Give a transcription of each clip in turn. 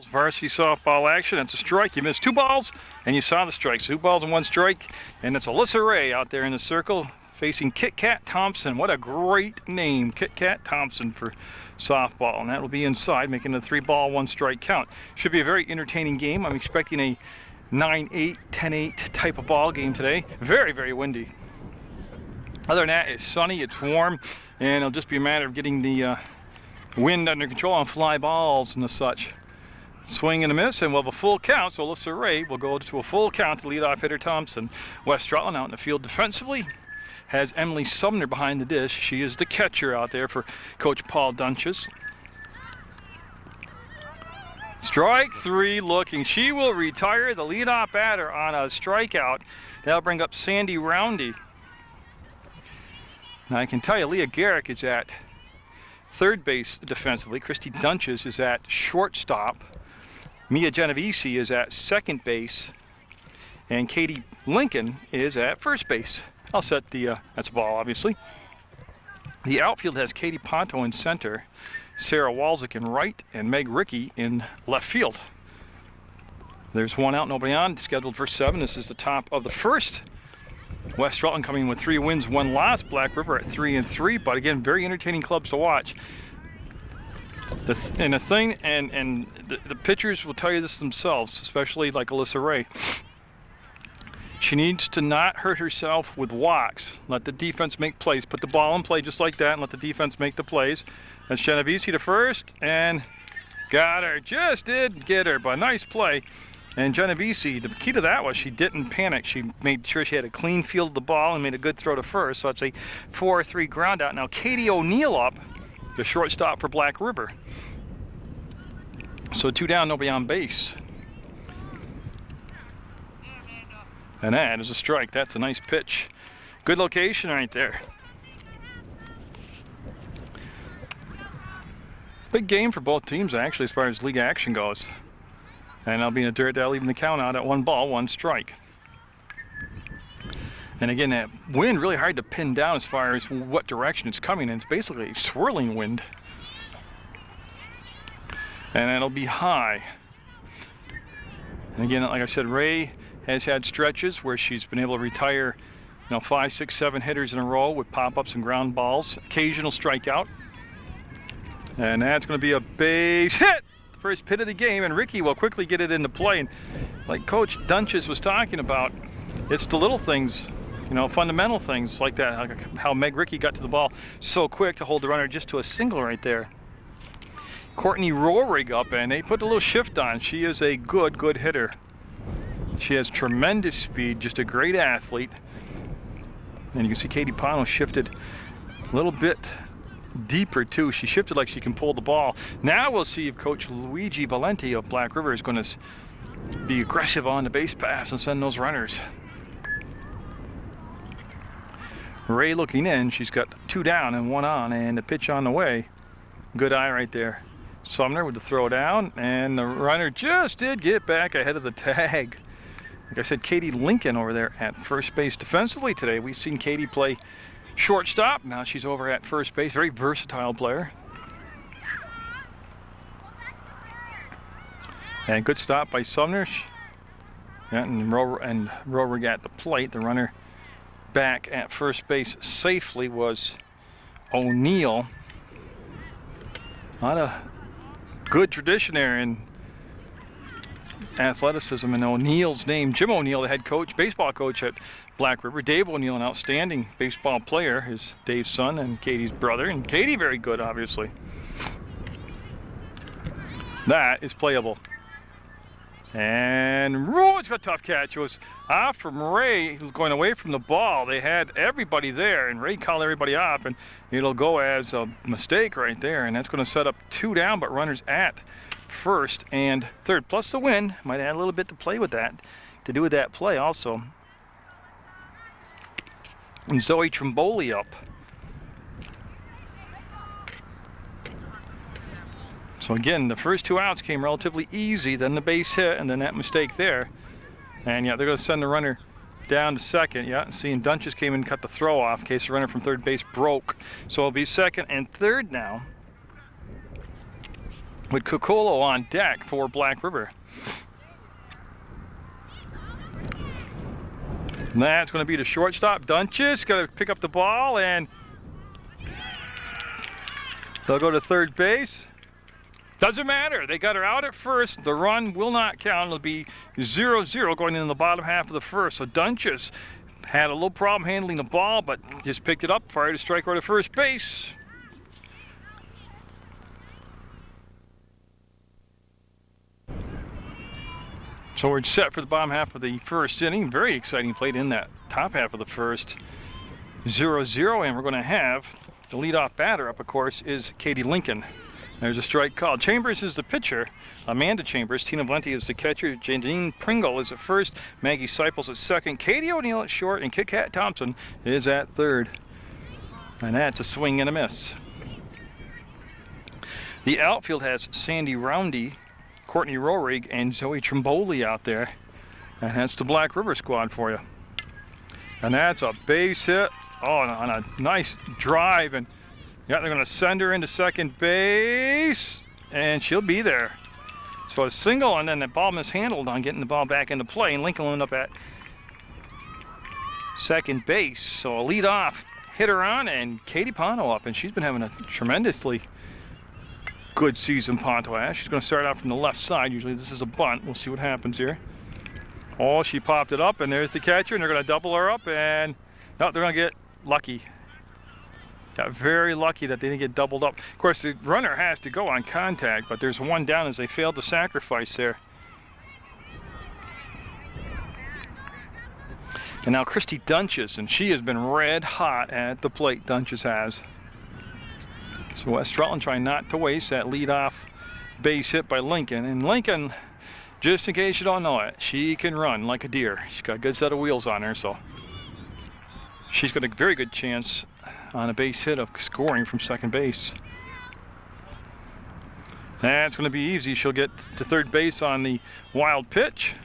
Varsity softball action. It's a strike. You missed 2 balls and you saw the strike. 2 balls and 1 strike. And it's Alyssa Ray out there in the circle facing Kit Kat Thompson. What a great name, Kit Kat Thompson, for softball. And that will be inside, making a 3-ball, 1 strike count. Should be a very entertaining game. I'm expecting a 9-8, 10-8 type of ball game today. Very, very windy. Other than that, it's sunny, it's warm, and it'll just be a matter of getting the wind under control on fly balls and the such. Swing and a miss, and we'll have a full count. So Alyssa Ray will go to a full count to lead off hitter Thompson. West Rutland out in the field defensively has Emily Sumner behind the dish. She is the catcher out there for Coach Paul Dunches. Strike 3 looking. She will retire the leadoff batter on a strikeout. That'll bring up Sandy Roundy. Now I can tell you, Leah Garrick is at third base defensively. Christy Dunches is at shortstop. Mia Genovese is at second base. And Katie Lincoln is at first base. I'll set the, that's a ball obviously. The outfield has Katie Ponto in center, Sarah Walczyk in right, and Meg Rickey in left field. There's 1 out, nobody on, scheduled for 7. This is the top of the first. West Rutland coming with 3 wins, 1 loss. Black River at 3-3, but again, very entertaining clubs to watch. The pitchers will tell you this themselves, especially like Alyssa Ray. She needs to not hurt herself with walks. Let the defense make plays. Put the ball in play just like that and let the defense make the plays. That's Genovese to first, and got her. Just did get her, but nice play. And Genovese, the key to that was she didn't panic. She made sure she had a clean field of the ball and made a good throw to first. So it's a 4-3 ground out. Now Katie O'Neill up, the shortstop for Black River. So 2 down, nobody on base. And that is a strike. That's a nice pitch. Good location right there. Big game for both teams actually as far as league action goes. And I'll be in the dirt. That'll even the count out at 1 ball, 1 strike. And again, that wind really hard to pin down as far as what direction it's coming in. It's basically a swirling wind. And it'll be high. And again, like I said, Ray has had stretches where she's been able to retire, 5, 6, 7 hitters in a row with pop-ups and ground balls. Occasional strikeout. And that's going to be a base hit. First hit of the game, and Ricky will quickly get it into play. And like Coach Dunches was talking about, it's the little things, fundamental things like that, like how Meg Rickey got to the ball so quick to hold the runner just to a single right there. Courtney Rohrig up, and they put a little shift on. She is a good hitter. She has tremendous speed, just a great athlete. And you can see Katie Pano shifted a little bit deeper too. She shifted like she can pull the ball. Now we'll see if Coach Luigi Valenti of Black River is going to be aggressive on the base pass and send those runners. Ray looking in. She's got 2 down and 1 on, and the pitch on the way. Good eye right there. Sumner with the throw down, and the runner just did get back ahead of the tag. Like I said, Katie Lincoln over there at first base defensively today. We've seen Katie play shortstop. Now she's over at first base. Very versatile player. And good stop by Sumner. And Rohrig at the plate. The runner back at first base safely was O'Neill. A lot of good tradition there in athleticism in O'Neill's name. Jim O'Neill, the head coach, baseball coach at Black River. Dave O'Neill, an outstanding baseball player, is Dave's son and Katie's brother. And Katie, very good, obviously. That is playable. And it's got a tough catch. It was off from Ray, who's going away from the ball. They had everybody there, and Ray called everybody off, and it'll go as a mistake right there. And that's going to set up 2 down, but runners at first and third. Plus the wind might add a little bit to play with that, to do with that play also. And Zoe Trimboli up. So again, the first 2 outs came relatively easy, then the base hit, and then that mistake there. And yeah, they're going to send the runner down to second. Yeah, and seeing Dunches came in and cut the throw off in case the runner from third base broke. So it'll be second and third now. with Kokolo on deck for Black River. And that's going to be the shortstop. Dunches got to pick up the ball, and they'll go to third base. Doesn't matter. They got her out at first. The run will not count. It'll be 0-0 going into the bottom half of the first. So Dunches had a little problem handling the ball, but just picked it up, fired a strike over to first base. So we're set for the bottom half of the first inning. Very exciting play in that top half of the first. 0-0, and we're going to have the leadoff batter up, of course, is Katie Lincoln. There's a strike called. Chambers is the pitcher. Amanda Chambers. Tina Valenti is the catcher. Janine Pringle is at first. Maggie Seipels at second. Katie O'Neill at short. And Kit Kat Thompson is at third. And that's a swing and a miss. The outfield has Sandy Roundy, Courtney Rohrig, and Zoe Trimboli out there. And that's the Black River squad for you. And that's a base hit. Oh, on a nice drive. And yeah, they're going to send her into second base, and she'll be there. So a single, and then the ball mishandled on getting the ball back into play, and Lincoln will end up at second base. So a leadoff hitter on, and Katie Ponto up, and she's been having a tremendously good season, Ponto has. She's going to start out from the left side. Usually this is a bunt. We'll see what happens here. Oh, she popped it up, and there's the catcher, and they're going to double her up, and no, they're going to get lucky. Got very lucky that they didn't get doubled up. Of course, the runner has to go on contact, but there's one down as they failed to sacrifice there. And now Christy Dunches, and she has been red hot at the plate, Dunches has. So West Rutland trying not to waste that leadoff base hit by Lincoln. And Lincoln, just in case you don't know it, she can run like a deer. She's got a good set of wheels on her, so she's got a very good chance on a base hit of scoring from second base. That's going to be easy. She'll get to third base on the wild pitch.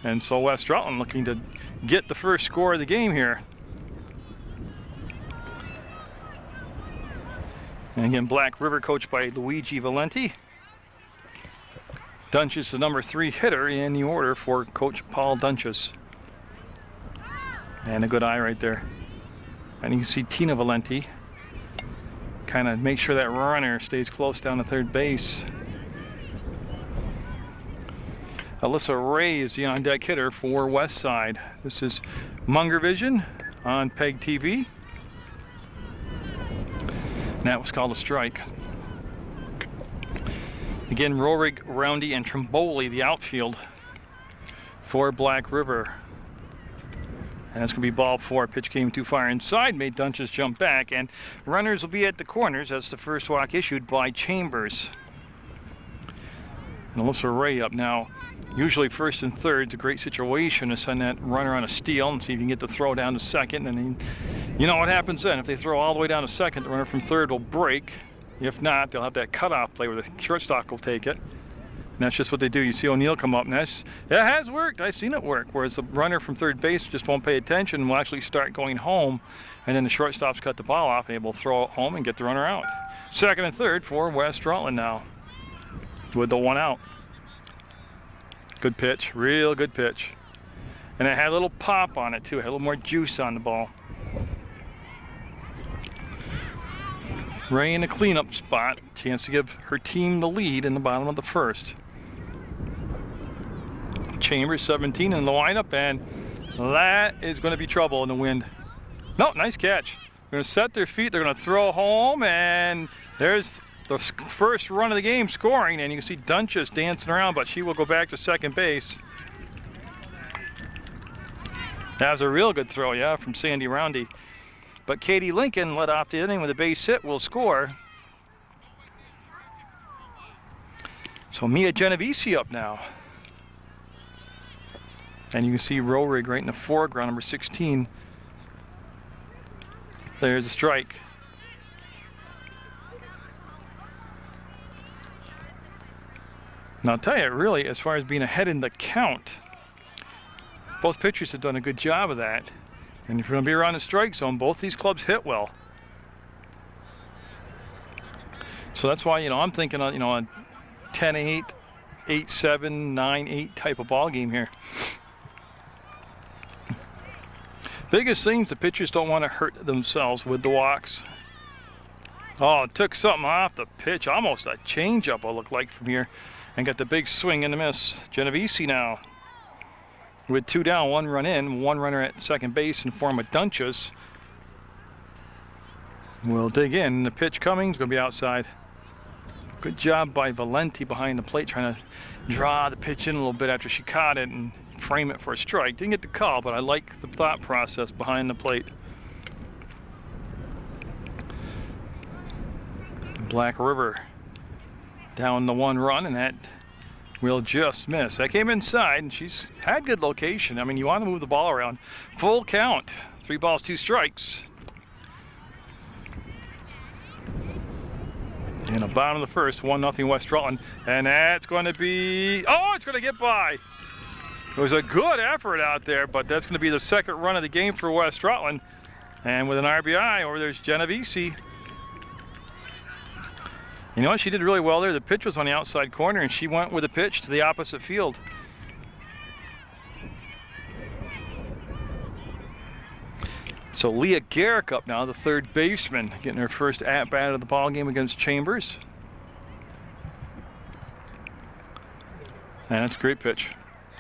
And so West Rutland looking to get the first score of the game here. And again, Black River coached by Luigi Valenti. Dunches, the number 3 hitter in the order for Coach Paul Dunches. And a good eye right there. And you can see Tina Valenti kind of make sure that runner stays close down to third base. Alyssa Ray is the on-deck hitter for West Side. This is Munger Vision on PEGTV. And that was called a strike. Again, Rohrig, Roundy, and Trimboli, the outfield for Black River. And that's going to be ball 4. Pitch came too far inside, made Dunches jump back, and runners will be at the corners. That's the first walk issued by Chambers. And Alyssa Ray up now. Usually first and third, it's a great situation to send that runner on a steal and see if you can get the throw down to second. And then, you know what happens then. If they throw all the way down to second, the runner from third will break. If not, they'll have that cutoff play where the shortstop will take it. And that's just what they do. You see O'Neill come up, and it has worked. I've seen it work. Whereas the runner from third base just won't pay attention and will actually start going home, and then the shortstops cut the ball off and able to throw it home and get the runner out. Second and third for West Rutland now with the 1 out. Good pitch, real good pitch. And it had a little pop on it too. It had a little more juice on the ball. Ray in the cleanup spot. Chance to give her team the lead in the bottom of the first. Chambers 17 in the lineup, and that is going to be trouble in the wind. No, nice catch. They're going to set their feet. They're going to throw home, and there's the first run of the game scoring. And you can see Dunches dancing around, but she will go back to second base. That was a real good throw, yeah, from Sandy Roundy. But Katie Lincoln led off the inning with a base hit, will score. So Mia Genovese up now. And you can see Rohrig right in the foreground, number 16. There's a strike. And I'll tell you, really, as far as being ahead in the count, both pitchers have done a good job of that. And if you're going to be around the strike zone, both these clubs hit well. So that's why, I'm thinking, 10-8, 8-7, 9-8 type of ball game here. Biggest things, the pitchers don't want to hurt themselves with the walks. Oh, it took something off the pitch, almost a changeup will look like from here, and got the big swing and the miss. Genovese now with 2 down, 1 run in, 1 runner at second base in form of Dunches. We'll dig in. The pitch coming is going to be outside. Good job by Valenti behind the plate, trying to draw the pitch in a little bit after she caught it and frame it for a strike. Didn't get the call, but I like the thought process behind the plate. Black River down the 1 run, and that will just miss. That came inside, and she's had good location. I mean, you want to move the ball around. Full count. 3 balls, 2 strikes. In the bottom of the first, 1-0 West Rutland, and that's going to be, oh, it's going to get by. It was a good effort out there, but that's going to be the second run of the game for West Rutland. And with an RBI over there's Genovese. You know what, she did really well there. The pitch was on the outside corner, and she went with the pitch to the opposite field. So Leah Garrick up now, the third baseman, getting her first at-bat of the ball game against Chambers. And that's a great pitch.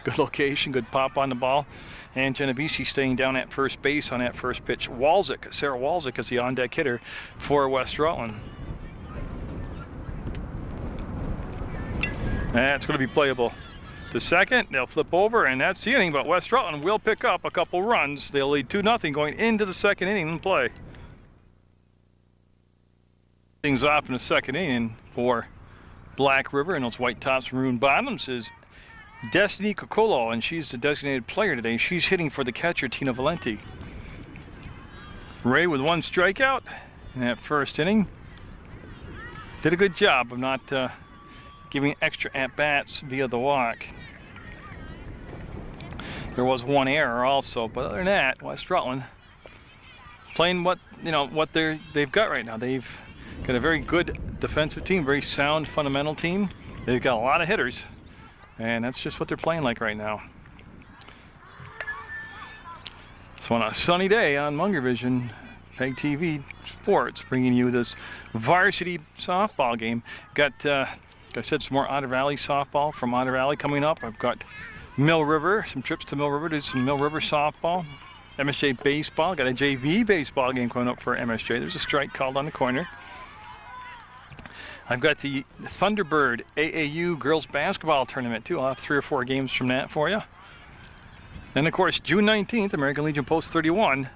Good location, good pop on the ball. And Genovese staying down at first base on that first pitch. Walczyk, Sarah Walczyk is the on-deck hitter for West Rutland. That's going to be playable. The second, they'll flip over, and that's the inning, but West Rutland will pick up a couple runs. They'll lead 2-0 going into the second inning in play. Things off in the second inning for Black River and those white tops, maroon bottoms is Destiny Cocolo, and she's the designated player today. She's hitting for the catcher, Tina Valenti. Ray with 1 strikeout in that first inning. Did a good job of not giving extra at-bats via the walk. There was 1 error also, but other than that, West Rutland playing what they've got right now. They've got a very good defensive team, very sound fundamental team. They've got a lot of hitters, and that's just what they're playing like right now. So on a sunny day on Munger Vision, PEGTV Sports, bringing you this varsity softball game. Got like I said, some more Otter Valley softball from Otter Valley coming up. I've got Mill River, some trips to Mill River, do some Mill River softball. MSJ baseball, got a JV baseball game coming up for MSJ. There's a strike called on the corner. I've got the Thunderbird AAU girls basketball tournament too. I'll have 3 or 4 games from that for you. And of course, June 19th, American Legion Post 31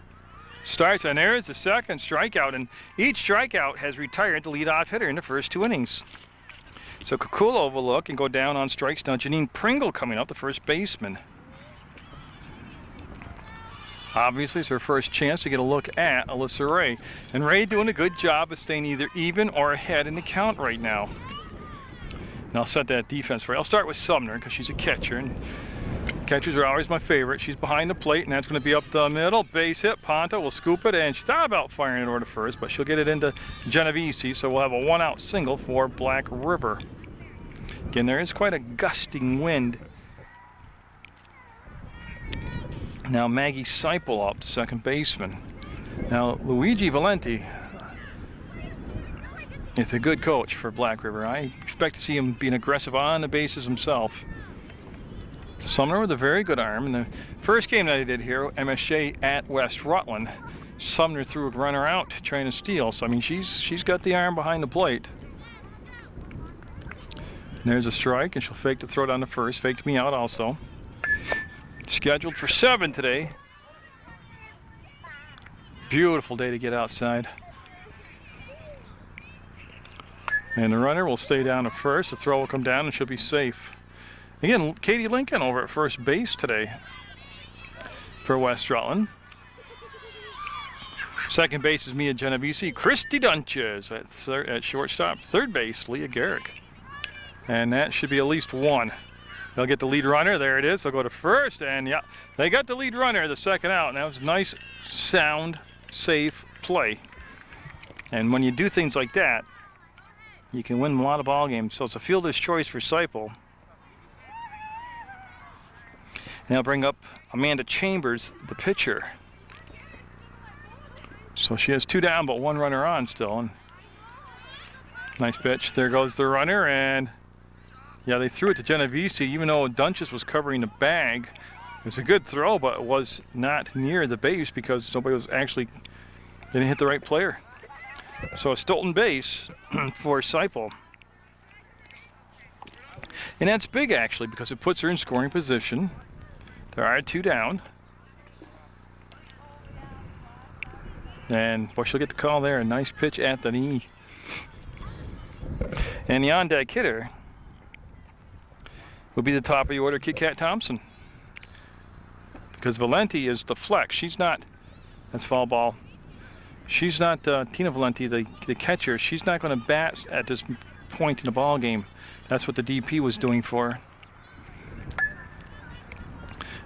starts, and there is the second strikeout, and each strikeout has retired the leadoff hitter in the first 2 innings. So Kukula will look and go down on strikes. Now Janine Pringle coming up, the first baseman. Obviously, it's her first chance to get a look at Alyssa Ray. And Ray doing a good job of staying either even or ahead in the count right now. And I'll set that defense for you. I'll start with Sumner because she's a catcher, and catchers are always my favorite. She's behind the plate, and that's going to be up the middle. Base hit. Ponta will scoop it, and she's thought about firing it over to first, but she'll get it into Genovese, so we'll have a 1-out single for Black River. Again, there is quite a gusting wind. Now Maggie Seipel up, the second baseman. Now Luigi Valenti is a good coach for Black River. I expect to see him being aggressive on the bases himself. Sumner with a very good arm. In the first game that I did here, MSJ at West Rutland, Sumner threw a runner out trying to steal. So I mean, she's got the arm behind the plate. And there's a strike, and she'll fake to throw it on the first. Faked me out also. Scheduled for 7 today. Beautiful day to get outside. And the runner will stay down at first. The throw will come down, and she'll be safe. Again, Katie Lincoln over at first base today for West Rutland. Second base is Mia Genovese. Christy Dunches at shortstop. Third base, Leah Garrick. And that should be at least 1. They'll get the lead runner. There it is. They'll go to first, and yeah, they got the lead runner, the second out. And that was nice, sound, safe play. And when you do things like that, you can win a lot of ball games. So it's a fielder's choice for Seipel. And I'll bring up Amanda Chambers, the pitcher. So she has 2 down, but 1 runner on still. And nice pitch. There goes the runner, and yeah, they threw it to Genovese, even though Dunches was covering the bag. It was a good throw, but it was not near the base because nobody was actually didn't hit the right player. So a stolen base for Seipel. And that's big actually because it puts her in scoring position. There are 2 down. And boy, she'll get the call there. A nice pitch at the knee. And the on-deck hitter will be the top of the order, Kit Kat Thompson. Because Valenti is the flex. She's not, that's foul ball. She's not Tina Valenti, the catcher. She's not going to bat at this point in the ball game. That's what the DP was doing for her.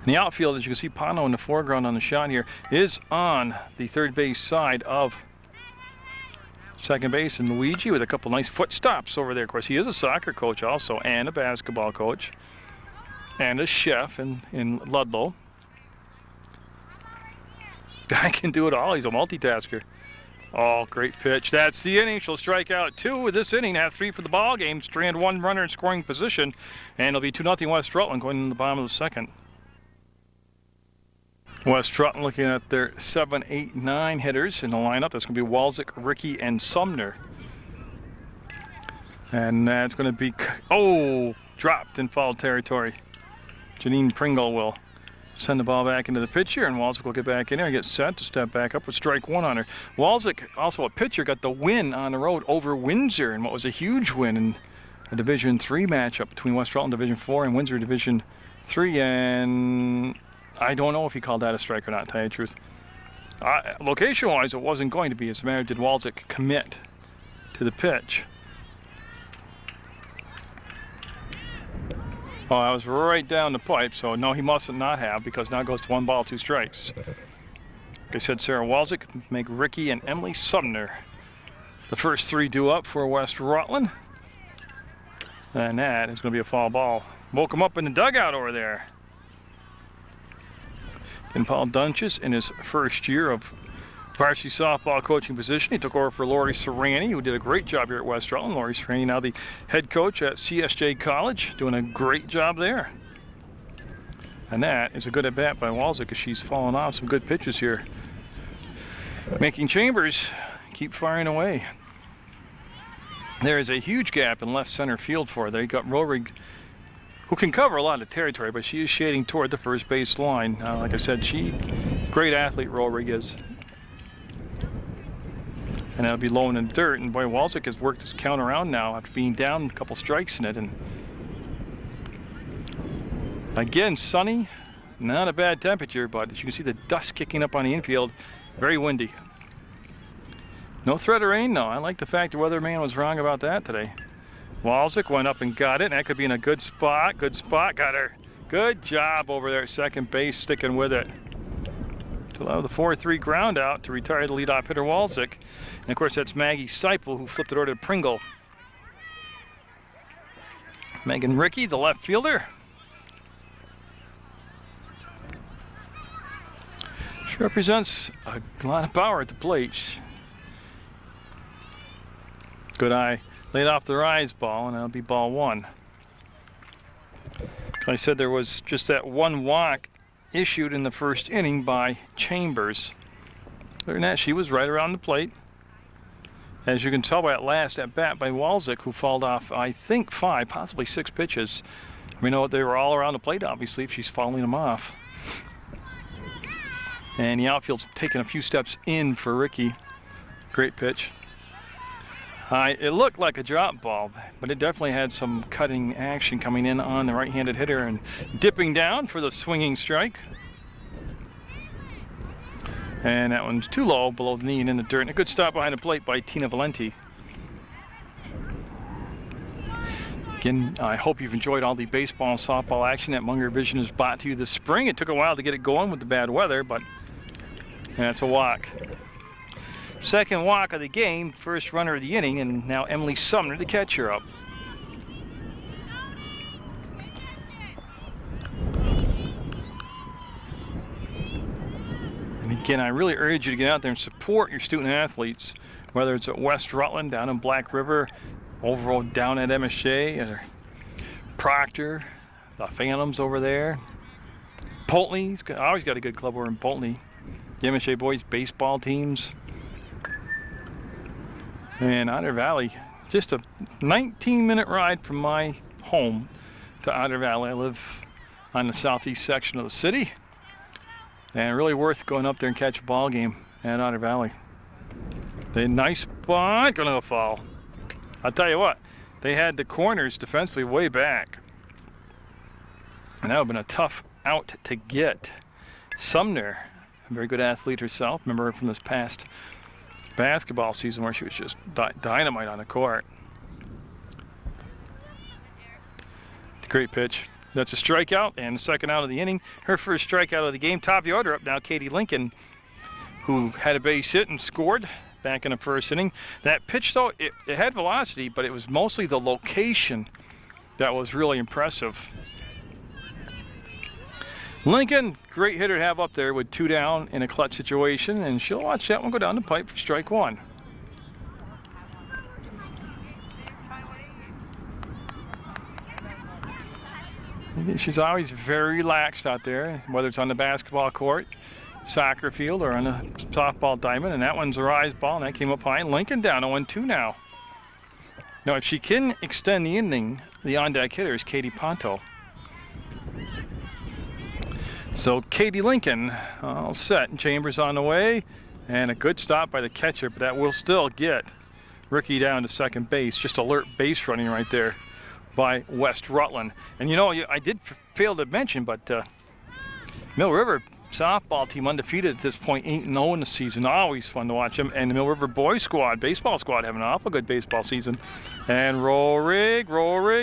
In the outfield, as you can see, Pano in the foreground on the shot here is on the third base side of second base, and Luigi with a couple nice foot stops over there. Of course, he is a soccer coach also, and a basketball coach, and a chef in Ludlow. Guy can do it all. He's a multitasker. Oh, great pitch. That's the inning. She'll strike out 2 with this inning, have 3 for the ball game. Strand 1 runner in scoring position, and it'll be 2-0 West Rutland going in the bottom of the second. West Rutland looking at their 7, 8, 9 hitters in the lineup. That's going to be Walczyk, Ricky, and Sumner. And that's going to be, dropped in foul territory. Janine Pringle will send the ball back into the pitcher, and Walczyk will get back in there and get set to step back up with strike 1 on her. Walczyk, also a pitcher, got the win on the road over Windsor in what was a huge win in a Division III matchup between West Rutland Division 4 and Windsor Division 3, and I don't know if he called that a strike or not, to tell you the truth. Location-wise, it wasn't going to be. As a matter, did Walczyk commit to the pitch? Oh, that was right down the pipe, so no, he must not have, because now it goes to 1 ball, 2 strikes. Like I said, Sarah Walczyk make Ricky and Emily Sumner the first 3 due up for West Rutland. And that is going to be a foul ball. Woke him up in the dugout over there. And Paul Dunches, in his first year of varsity softball coaching position, he took over for Lori Serrani, who did a great job here at West Rutland. Lori Serrani now the head coach at CSJ College, doing a great job there. And that is a good at-bat by Walczyk, because she's fallen off some good pitches here. Making Chambers keep firing away. There is a huge gap in left center field for her. They got Rohrig, who can cover a lot of territory, but she is shading toward the first base line. Like I said, great athlete, Rohrig is. And that'll be low in the dirt. And boy, Walczyk has worked his count around now after being down a couple strikes in it. And again, sunny, not a bad temperature, but as you can see, the dust kicking up on the infield, very windy. No threat of rain, though. I like the fact the weatherman was wrong about that today. Walczyk went up and got it, and that could be in a good spot. Good spot, got her. Good job over there at second base, sticking with it to allow the 4-3 ground out to retire the leadoff hitter Walczyk. And of course, that's Maggie Seipel, who flipped it over to Pringle. Megan Ricky, the left fielder. She represents a lot of power at the plate. Good eye. Laid off the rise ball, and that'll be ball 1. Like I said, there was just that 1 walk issued in the first inning by Chambers. Other than that, she was right around the plate. As you can tell by that last at bat by Walczyk, who fouled off, I think, 5, possibly 6 pitches. We know they were all around the plate, obviously, if she's fouling them off. And the outfield's taking a few steps in for Ricky. Great pitch. It looked like a drop ball, but it definitely had some cutting action coming in on the right-handed hitter and dipping down for the swinging strike. And that one's too low, below the knee and in the dirt. And a good stop behind the plate by Tina Valenti. Again, I hope you've enjoyed all the baseball and softball action that Munger Vision has brought to you this spring. It took a while to get it going with the bad weather, but that's a walk. second walk of the game, first runner of the inning, and now Emily Sumner, the catcher, up. And again, I really urge you to get out there and support your student athletes, whether it's at West Rutland, down in Black River, over down at MSJ, or Proctor, the Phantoms over there. Poltney's always got a good club over in Poltney. The MSJ boys baseball teams. And Otter Valley, just a 19-minute ride from my home to Otter Valley. I live on the southeast section of the city, and really worth going up there and catch a ball game at Otter Valley. A nice spot, gonna go foul. I'll tell you what, they had the corners defensively way back, and that would have been a tough out to get. Sumner, a very good athlete herself. Remember her from this past basketball season where she was just dynamite on the court. Great pitch. That's a strikeout, and the second out of the inning. Her first strikeout of the game. Top of the order up now, Katie Lincoln, who had a base hit and scored back in the first inning. That pitch, though, it had velocity, but it was mostly the location that was really impressive. Lincoln, great hitter to have up there with 2 down in a clutch situation, and she'll watch that one go down the pipe for strike 1. She's always very relaxed out there, whether it's on the basketball court, soccer field, or on a softball diamond, and that one's a rise ball, and that came up high. Lincoln down 0-2 now. Now, if she can extend the inning, the on-deck hitter is Katie Ponto. So Katie Lincoln all set, and Chambers on the way, and a good stop by the catcher, but that will still get Ricky down to second base. Just alert base running right there by West Rutland. And you know, I did fail to mention, but Mill River softball team undefeated at this point, 8-0 in the season. Always fun to watch them. And the Mill River boys squad, baseball squad, having an awful good baseball season. And roll rig,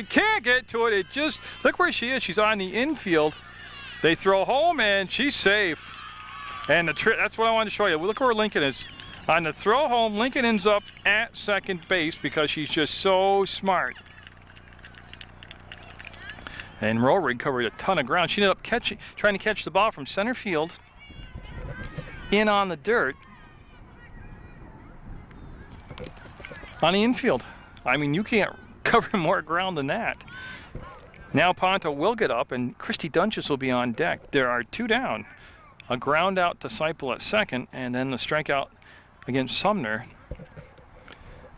can't get to it. It just, look where she is. She's on the infield. They throw home, and she's safe. And that's what I wanted to show you. Look where Lincoln is. On the throw home, Lincoln ends up at second base because she's just so smart. And Rorig covered a ton of ground. She ended up trying to catch the ball from center field in on the dirt on the infield. I mean, you can't cover more ground than that. Now Ponto will get up, and Christy Dunches will be on deck. There are 2 down. A ground out to Seipel at second, and then the strikeout against Sumner.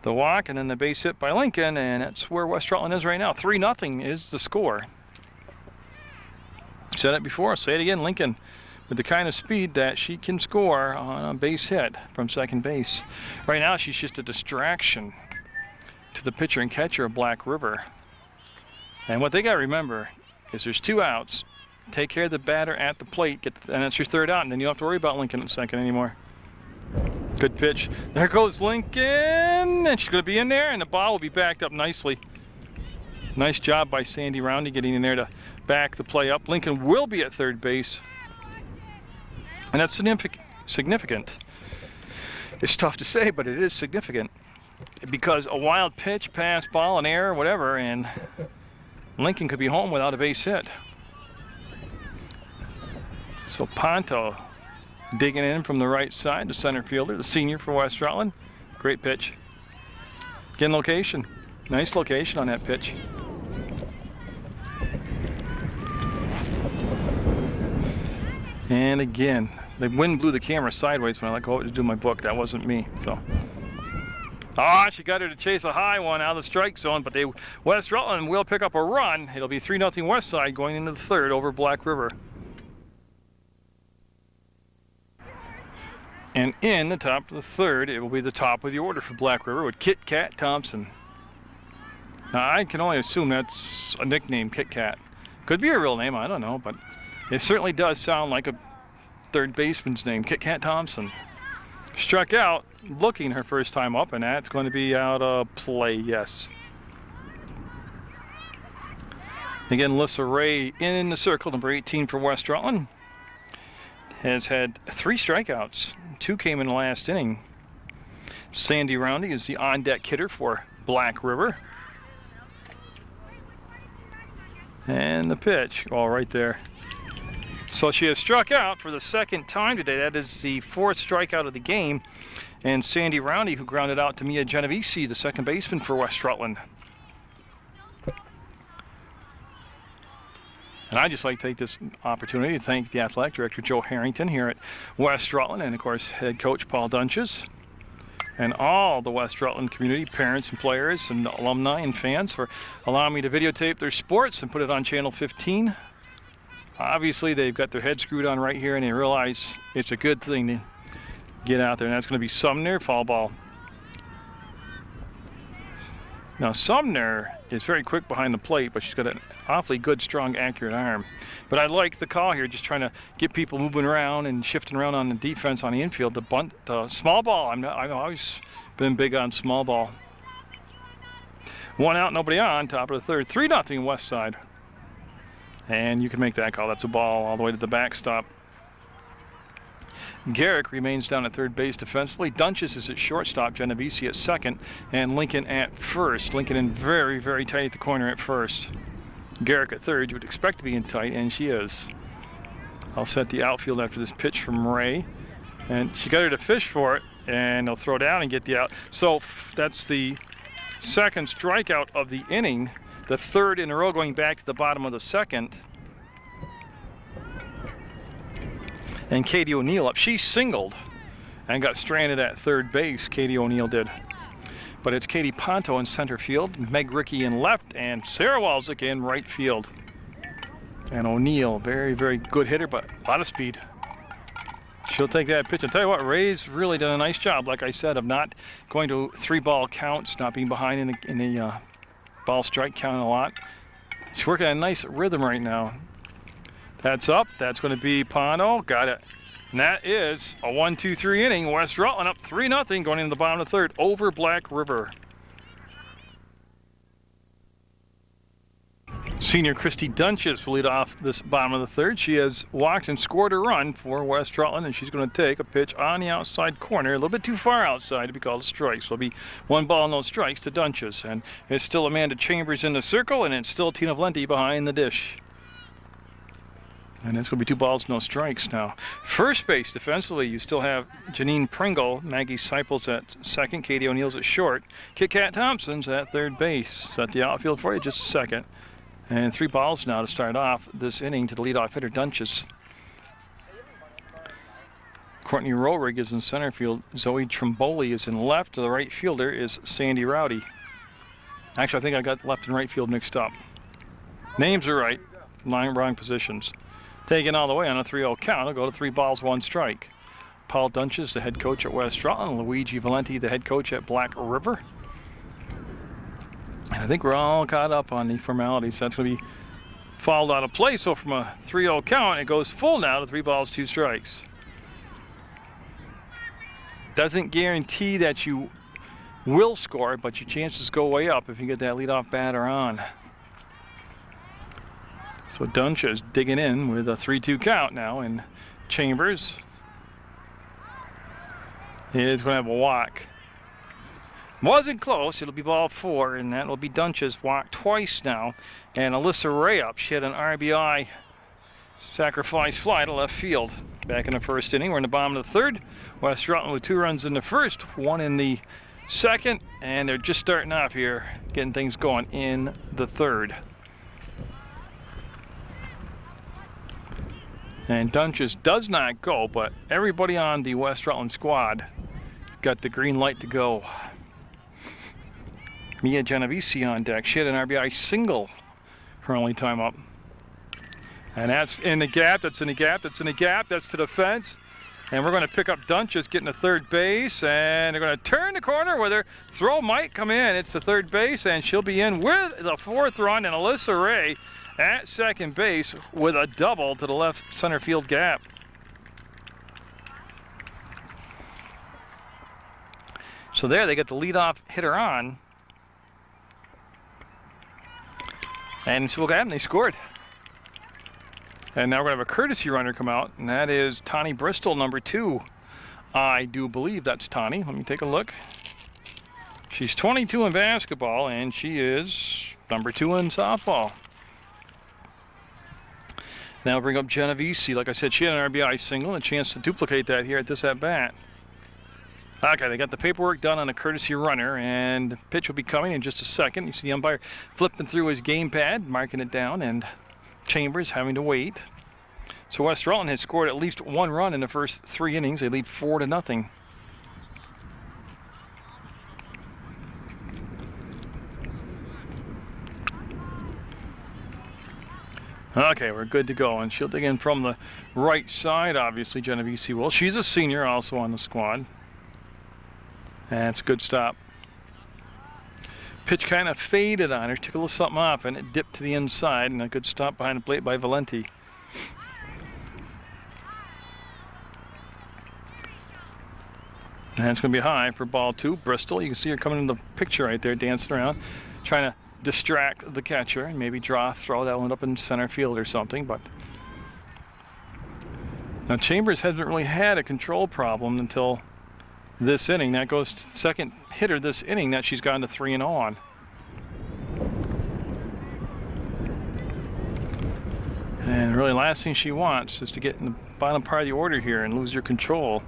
The walk, and then the base hit by Lincoln, and that's where West Rutland is right now. 3-0 is the score. Said it before, say it again. Lincoln with the kind of speed that she can score on a base hit from second base. Right now she's just a distraction to the pitcher and catcher of Black River. And what they got to remember is there's 2 outs. Take care of the batter at the plate, and that's your 3rd out, and then you don't have to worry about Lincoln at second anymore. Good pitch. There goes Lincoln, and she's going to be in there, and the ball will be backed up nicely. Nice job by Sandy Roundy getting in there to back the play up. Lincoln will be at third base, and that's significant. It's tough to say, but it is significant because a wild pitch, pass, ball, an error, whatever, and Lincoln could be home without a base hit. So Ponto digging in from the right side, the center fielder, the senior for West Rutland. Great pitch. Again, location. Nice location on that pitch. And again, the wind blew the camera sideways when I go to do my book. That wasn't me. So, she got her to chase a high one out of the strike zone, but West Rutland will pick up a run. It'll be 3-0 West Side going into the 3rd over Black River. And in the top of the 3rd, it will be the top of the order for Black River with Kit Kat Thompson. Now, I can only assume that's a nickname, Kit Kat. Could be a real name, I don't know, but it certainly does sound like a third baseman's name, Kit Kat Thompson. Struck out, looking her first time up, and that's going to be out of play, yes. Again, Alyssa Ray in the circle, number 18 for West Rutland. Has had 3 strikeouts. 2 came in the last inning. Sandy Roundy is the on-deck hitter for Black River. And the pitch, all right there. So she has struck out for the second time today. That is the fourth strikeout of the game. And Sandy Roundy, who grounded out to Mia Genovese, the second baseman for West Rutland. And I'd just like to take this opportunity to thank the athletic director, Joe Harrington, here at West Rutland, and of course, head coach Paul Dunches, and all the West Rutland community, parents and players and alumni and fans, for allowing me to videotape their sports and put it on Channel 15. Obviously, they've got their head screwed on right here, and they realize it's a good thing to get out there, and that's going to be Sumner, foul ball. Now, Sumner is very quick behind the plate, but she's got an awfully good, strong, accurate arm. But I like the call here, just trying to get people moving around and shifting around on the defense on the infield. The bunt, small ball, I've always been big on small ball. One out, nobody on, top of the third. 3-0 West Side. And you can make that call. That's a ball all the way to the backstop. Garrick remains down at third base defensively. Dunches is at shortstop, Genovese at second, and Lincoln at first. Lincoln in very, very tight at the corner at first. Garrick at third, you would expect to be in tight, and she is. I'll set the outfield after this pitch from Ray. And she got her to fish for it, and they'll throw down and get the out. So that's the second strikeout of the inning, the third in a row going back to the bottom of the second. And Katie O'Neill up. She singled and got stranded at third base, Katie O'Neill did. But it's Katie Ponto in center field, Meg Rickey in left, and Sarah Walczyk in right field. And O'Neill, very, very good hitter, but a lot of speed. She'll take that pitch. I'll tell you what, Ray's really done a nice job, like I said, of not going to 3-ball counts, not being behind in the ball strike count a lot. She's working a nice rhythm right now. That's up. That's going to be Ponto. Got it. And that is a 1-2-3 inning. West Rutland up 3-0 going into the bottom of the third over Black River. Senior Christy Dunches will lead off this bottom of the third. She has walked and scored a run for West Rutland, and she's going to take a pitch on the outside corner, a little bit too far outside to be called a strike. So it'll be 1 ball, no strikes to Dunches. And it's still Amanda Chambers in the circle, and it's still Tina Valenti behind the dish. And it's going to be 2 balls, no strikes now. First base defensively, you still have Janine Pringle, Maggie Seipels at second, Katie O'Neill's at short, Kit Kat Thompson's at third base. Set the outfield for you, just a second. And 3 balls now to start off this inning to the leadoff hitter, Dunches. Courtney Rohrig is in center field. Zoe Trimboli is in left. The right fielder is Sandy Rowdy. Actually, I think I got left and right field mixed up. Names are right, wrong positions. Taken all the way on a 3-0 count. I'll go to 3 balls, 1 strike. Paul Dunches, the head coach at West Rutland. Luigi Valenti, the head coach at Black River. And I think we're all caught up on the formalities. That's going to be fouled out of play. So from a 3-0 count, it goes full now to 3 balls, 2 strikes. Doesn't guarantee that you will score, but your chances go way up if you get that leadoff batter on. So Dunches digging in with a 3-2 count now, and Chambers is going to have a walk. Wasn't close. It'll be ball 4, and that will be Dunches walked twice now. And Alyssa Ray up. She had an RBI sacrifice fly to left field back in the first inning. We're in the bottom of the third. West Rutland with 2 runs in the first, 1 in the second, and they're just starting off here, getting things going in the third. And Dunches does not go, but everybody on the West Rutland squad got the green light to go. Mia Genovese on deck. She had an RBI single her only time up. And that's in the gap, that's in the gap, that's in the gap, that's to the fence. And we're going to pick up Dunches getting to third base, and they're going to turn the corner where their throw might come in. It's to third base, and she'll be in with the 4th run, and Alyssa Ray at second base with a double to the left center field gap. So there they get the leadoff hitter on. And so they scored. And now we're going to have a courtesy runner come out, and that is Tawny Bristol, number 2. I do believe that's Tawny. Let me take a look. She's 22 in basketball, and she is number 2 in softball. Now bring up Genovese. Like I said, she had an RBI single and a chance to duplicate that here at this at-bat. Okay, they got the paperwork done on a courtesy runner, and the pitch will be coming in just a second. You see the umpire flipping through his game pad, marking it down, and Chambers having to wait. So West Rutland has scored at least 1 run in the first 3 innings. They lead 4-0. Okay, we're good to go, and she'll dig in from the right side, obviously, Genovese will. She's a senior also on the squad. And it's a good stop. Pitch kind of faded on her, took a little something off, and it dipped to the inside, and a good stop behind the plate by Valenti. And it's going to be high for ball 2. Bristol, you can see her coming in the picture right there, dancing around, trying to distract the catcher and maybe draw a throw that will end up in center field or something. But now Chambers hasn't really had a control problem until this inning. That goes to the second hitter this inning that she's gotten to 3-0 on. And really, last thing she wants is to get in the bottom part of the order here and lose your control.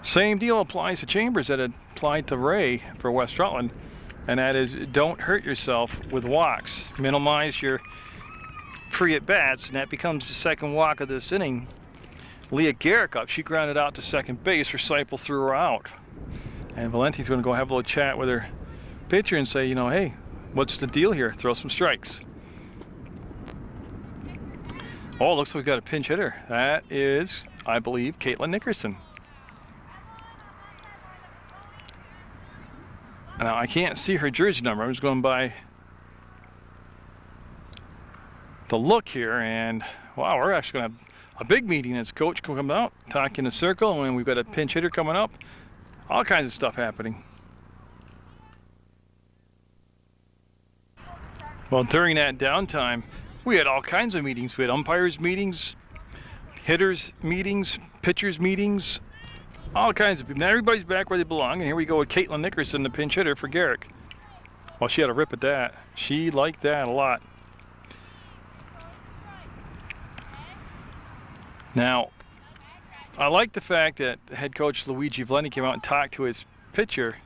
Same deal applies to Chambers that applied to Ray for West Rutland, and that is, don't hurt yourself with walks. Minimize your free at bats, and that becomes the second walk of this inning. Leah Garrick up, she grounded out to second base. Recyple threw her out. And Valenti's going to go have a little chat with her pitcher and say, you know, hey, what's the deal here? Throw some strikes. Oh, looks like we've got a pinch hitter. That is, I believe, Caitlin Nickerson. Now, I can't see her jersey number. I'm just going by the look here, and wow, we're actually going to have a big meeting as coach can come out, talk in a circle, and we've got a pinch hitter coming up. All kinds of stuff happening. Well, during that downtime, we had all kinds of meetings. We had umpires meetings, hitters meetings, pitchers meetings, all kinds of people. Now everybody's back where they belong, and here we go with Caitlin Nickerson, the pinch hitter for Garrick. Well, she had a rip at that. She liked that a lot. Now, I like the fact that head coach Luigi Valenti came out and talked to his pitcher,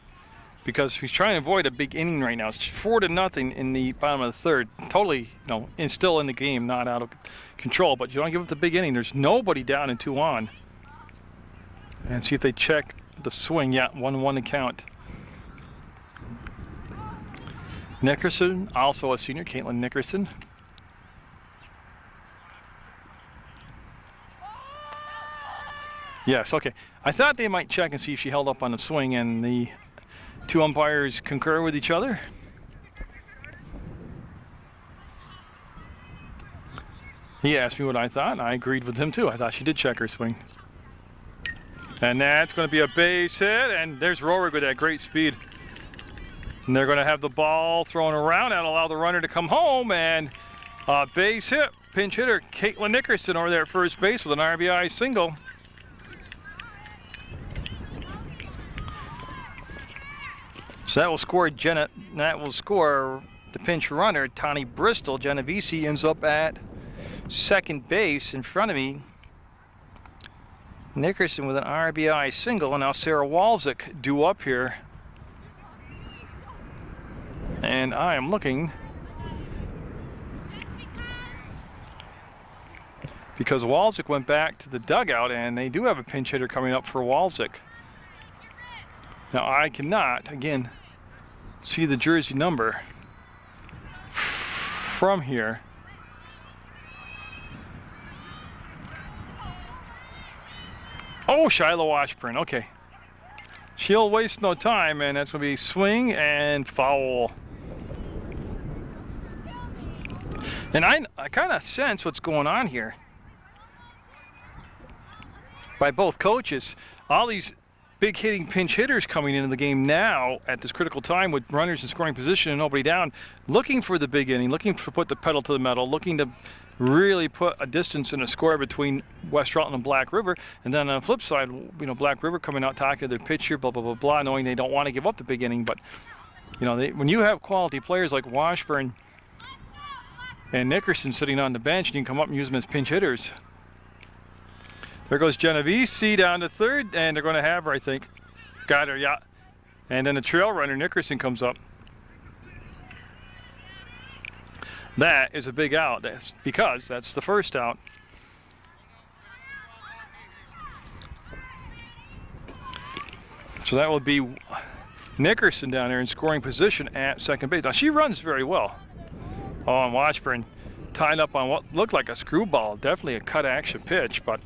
because he's trying to avoid a big inning right now. It's 4-0 in the bottom of the third. Totally, you know, still in the game, not out of control. But you don't give up the big inning. There's nobody down and 2 on. And see if they check the swing. Yeah, 1-1 to count. Nickerson, also a senior, Caitlin Nickerson. Yes, okay. I thought they might check and see if she held up on the swing, and the 2 umpires concur with each other. He asked me what I thought, and I agreed with him too. I thought she did check her swing. And that's going to be a base hit, and there's Rohrig with that great speed. And they're going to have the ball thrown around. That'll allow the runner to come home, and a base hit. Pinch hitter Caitlin Nickerson over there at first base with an RBI single. So that will score the pinch runner, Tawny Bristol. Genovese ends up at second base in front of me. Nickerson with an RBI single, and now Sarah Walczyk due up here. And I am looking, because Walczyk went back to the dugout, and they do have a pinch hitter coming up for Walczyk. Now I cannot, again, see the jersey number from here. Oh, Shiloh Washburn, okay. She'll waste no time, and that's going to be swing and foul. And I kind of sense what's going on here by both coaches. All these big hitting pinch hitters coming into the game now at this critical time with runners in scoring position and nobody down, looking for the big inning, looking to put the pedal to the metal, looking to really put a distance and a score between West Rutland and Black River. And then on the flip side, you know, Black River coming out talking to their pitcher, blah, blah, blah, blah, knowing they don't want to give up the big inning. But, you know, when you have quality players like Washburn and Nickerson sitting on the bench, and you can come up and use them as pinch hitters. There goes Genovese down to third, and they're going to have her, I think. Got her, yeah. And then the trail runner, Nickerson, comes up. That is a big out. That's because that's the first out. So that will be Nickerson down there in scoring position at second base. Now she runs very well. Oh, and Washburn tied up on what looked like a screwball. Definitely a cut action pitch, but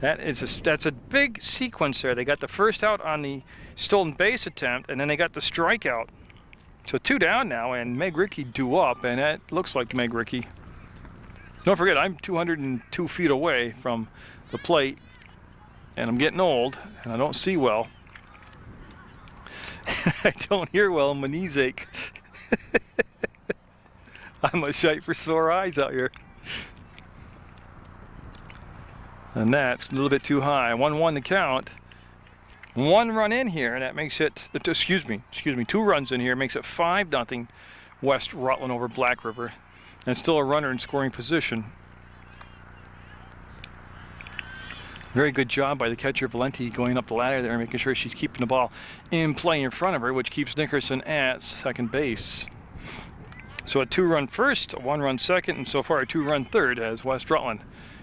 that's a big sequence there. They got the first out on the stolen base attempt, and then they got the strikeout. So 2 down now, and Meg Rickey due up, and that looks like Meg Rickey. Don't forget, I'm 202 feet away from the plate, and I'm getting old, and I don't see well. I don't hear well, my knees ache. I'm a sight for sore eyes out here. And that's a little bit too high. 1-1 to count. 1 run in here, and that makes it, excuse me, 2 runs in here, makes it 5-0 West Rutland over Black River. And still a runner in scoring position. Very good job by the catcher Valenti going up the ladder there, making sure she's keeping the ball in play in front of her, which keeps Nickerson at second base. So a 2-run first, a 1-run second, and so far a 2-run third as West Rutland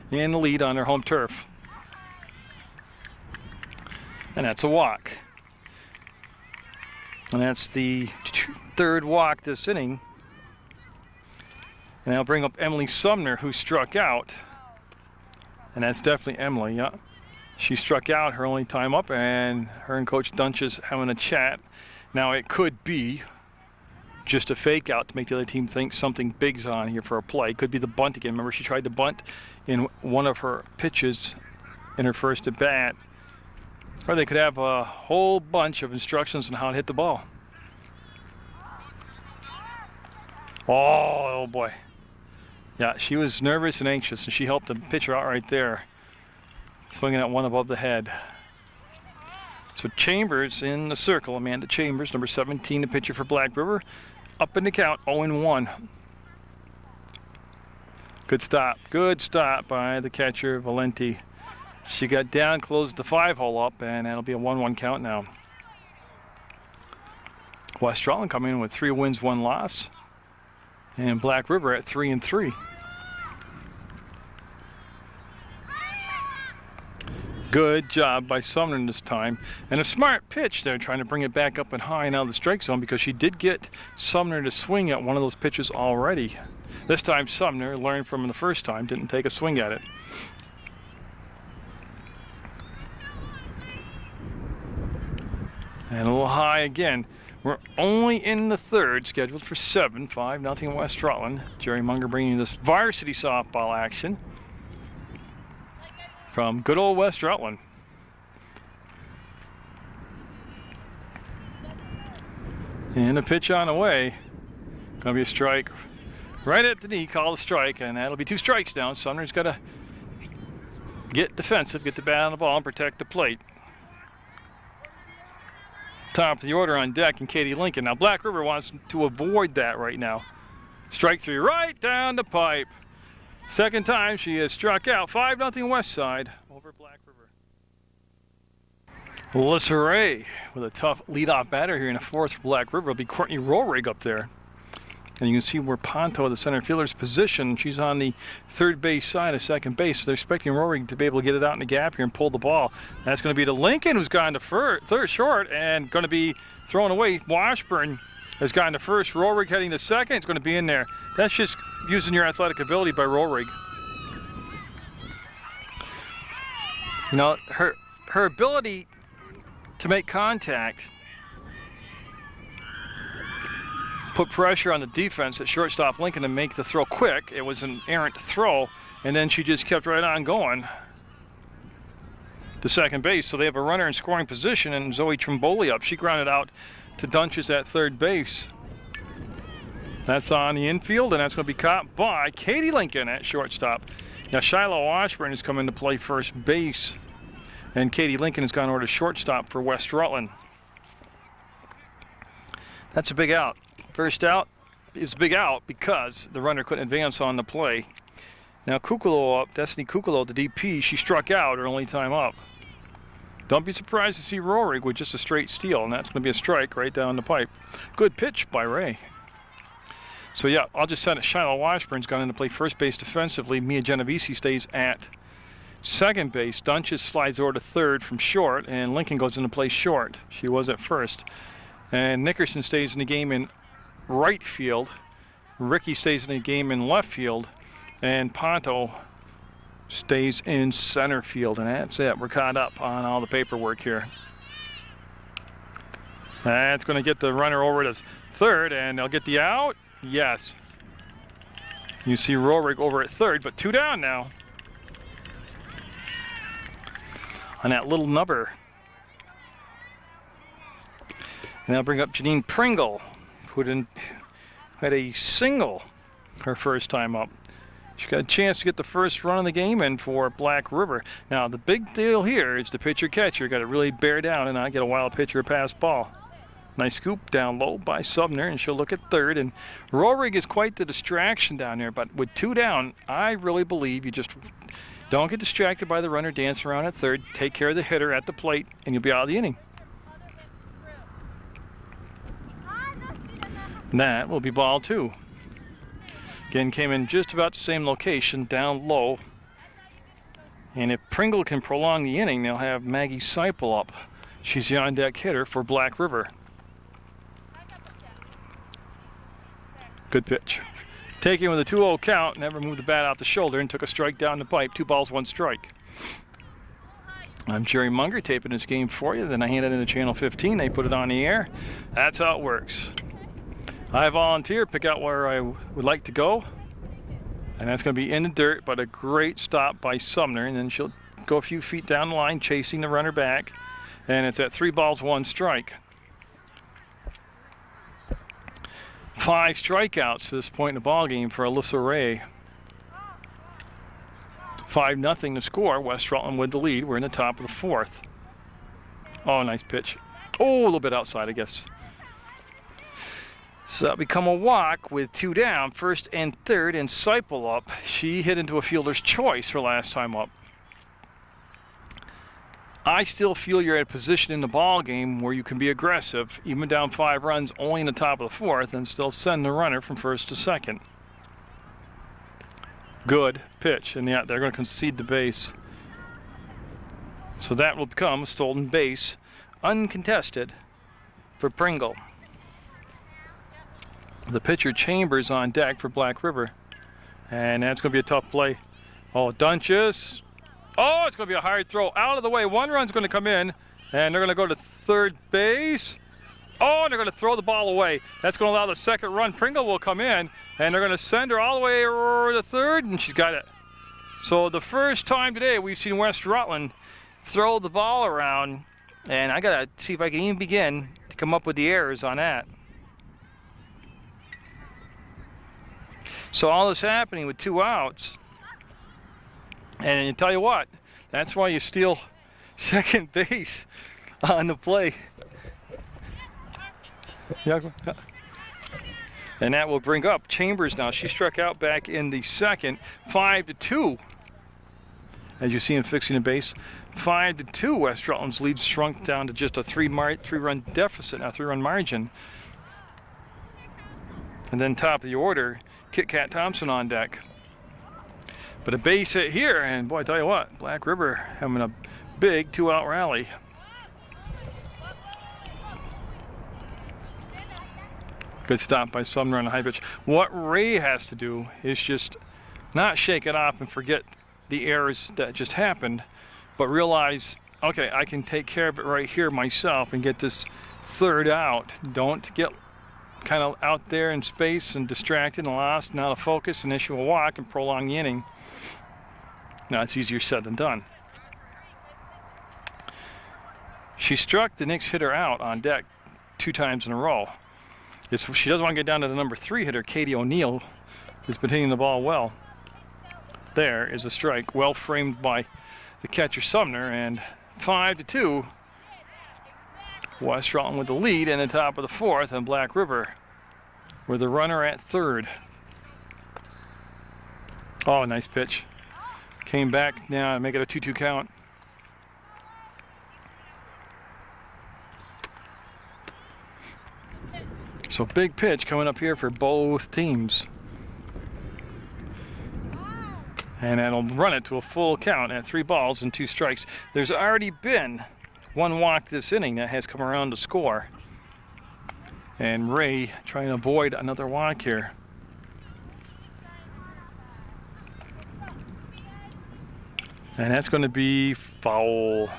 in the lead on their home turf. And that's a walk. And that's the 3rd walk this inning. And I'll bring up Emily Sumner, who struck out. And that's definitely Emily, yeah. She struck out her only time up, and her and Coach Dunch is having a chat. Now it could be just a fake out to make the other team think something big's on here for a play. Could be the bunt again. Remember, she tried to bunt in one of her pitches in her first at bat. Or they could have a whole bunch of instructions on how to hit the ball. Oh boy. Yeah, she was nervous and anxious, and she helped the pitcher out right there, swinging at one above the head. So Chambers in the circle, Amanda Chambers, number 17, the pitcher for Black River, up in the count, 0-1. Good stop by the catcher, Valenti. She got down, closed the 5-hole up, and that'll be a 1-1 count now. West Rutland coming in with 3 wins, 1 loss, and Black River at 3-3. Good job by Sumner this time, and a smart pitch there, trying to bring it back up and high and out of the strike zone, because she did get Sumner to swing at one of those pitches already. This time Sumner learned from the first time, didn't take a swing at it. And a little high again. We're only in the 3rd, scheduled for 7, 5-0 West Rutland. Jerry Munger bringing you this varsity softball action from good old West Rutland. And a pitch on the way. Gonna be a strike right at the knee, call a strike, and that'll be 2 strikes down. Sumner's got to get defensive, get the bat on the ball, and protect the plate. Top of the order on deck, and Katie Lincoln. Now Black River wants to avoid that right now. Strike 3 right down the pipe. Second time she has struck out. 5-0 West Side over Black River. Melissa Ray with a tough leadoff batter here in the 4th for Black River. It'll be Courtney Rollrig up there. And you can see where Ponto, the center fielder's position. She's on the 3rd base side of second base. So they're expecting Rollrig to be able to get it out in the gap here and pull the ball. That's going to be to Lincoln, who's gone to third short and going to be thrown away. Washburn has gone to first. Rollrig heading to second. It's going to be in there. That's just using your athletic ability by Rollrig. You know, her ability to make contact, put pressure on the defense at shortstop Lincoln to make the throw quick. It was an errant throw, and then she just kept right on going. to second base. So they have a runner in scoring position, and Zoe Trimboli up. She grounded out to Dunches at third base. That's on the infield, and that's going to be caught by Katie Lincoln at shortstop. Now Shiloh Washburn has come in to play first base, and Katie Lincoln has gone over to shortstop for West Rutland. That's a big out. First out is a big out because the runner couldn't advance on the play. Now Kukolo up, Destiny Kukolo, the DP, she struck out her only time up. Don't be surprised to see Rohrig with just a straight steal, and that's going to be a strike right down the pipe. Good pitch by Ray. So yeah, I'll just set it. Shiloh Washburn's gone in to play first base defensively. Mia Genovese stays at second base. Dunches slides over to third from short, and Lincoln goes in to play short. She was at first. And Nickerson stays in the game in right field. Ricky stays in the game in left field. And Ponto stays in center field. And that's it. We're caught up on all the paperwork here. That's going to get the runner over to third, and they'll get the out. Yes. You see Rohrig over at third, but 2 down now. On that little nubber. And they'll bring up Janine Pringle, who had a single her first time up. She got a chance to get the first run of the game in for Black River. Now the big deal here is the pitcher-catcher got to really bear down and not get a wild pitch or a pass ball. Nice scoop down low by Sumner, and she'll look at third. And Rohrig is quite the distraction down there, but with 2 down, I really believe you just don't get distracted by the runner dancing around at third. Take care of the hitter at the plate, and you'll be out of the inning. And that will be ball 2. Again, came in just about the same location, down low. And if Pringle can prolong the inning, they'll have Maggie Seipel up. She's the on-deck hitter for Black River. Good pitch. Taking with a 2-0 count, never moved the bat out the shoulder and took a strike down the pipe. 2 balls, 1 strike. I'm Jerry Munger taping this game for you. Then I hand it into Channel 15. They put it on the air. That's how it works. I volunteer, pick out where I would like to go. And that's going to be in the dirt, but a great stop by Sumner. And then she'll go a few feet down the line, chasing the runner back. And it's at 3 balls, 1 strike. 5 strikeouts to this point in the ball game for Alyssa Ray. 5-0 to score. West Rutland with the lead. We're in the top of the 4th. Oh, nice pitch. Oh, a little bit outside, I guess. So that'll become a walk with 2 down. First and third, and Seipel up. She hit into a fielder's choice for last time up. I still feel you're at a position in the ball game where you can be aggressive, even down 5 runs, only in the top of the 4th, and still send the runner from first to second. Good pitch, and yeah, they're going to concede the base. So that will become a stolen base, uncontested, for Pringle. The pitcher Chambers on deck for Black River, and that's going to be a tough play. Oh, Dunches. Oh, it's going to be a hard throw out of the way. 1 run's going to come in, and they're going to go to third base. Oh, and they're going to throw the ball away. That's going to allow the second run. Pringle will come in, and they're going to send her all the way over to third, and she's got it. So the first time today we've seen West Rutland throw the ball around, and I got to see if I can even begin to come up with the errors on that. So all this happening with 2 outs. And I tell you what, that's why you steal second base on the play. And that will bring up Chambers now. She struck out back in the 2nd, 5-2. As you see him fixing the base, 5-2. West Rutland's lead shrunk down to just a 3-run deficit, now 3-run margin. And then top of the order, Kit Kat Thompson on deck. But a base hit here, and boy, I tell you what, Black River having a big 2-out rally. Good stop by Sumner on the high pitch. What Ray has to do is just not shake it off and forget the errors that just happened, but realize, okay, I can take care of it right here myself and get this 3rd out. Don't get kind of out there in space and distracted and lost and out of focus and issue a walk and prolong the inning. Now, it's easier said than done. She struck the Knicks hitter out on deck 2 times in a row. She doesn't want to get down to the number 3 hitter, Katie O'Neill, who's been hitting the ball well. There is a strike, well framed by the catcher Sumner, and 5-2. West Rutland with the lead in the top of the 4th, and Black River with the runner at 3rd. Oh, nice pitch. Came back now to make it a 2-2 count. So big pitch coming up here for both teams. And that'll run it to a full count at 3 balls and 2 strikes. There's already been 1 walk this inning that has come around to score. And Ray trying to avoid another walk here. And that's going to be foul.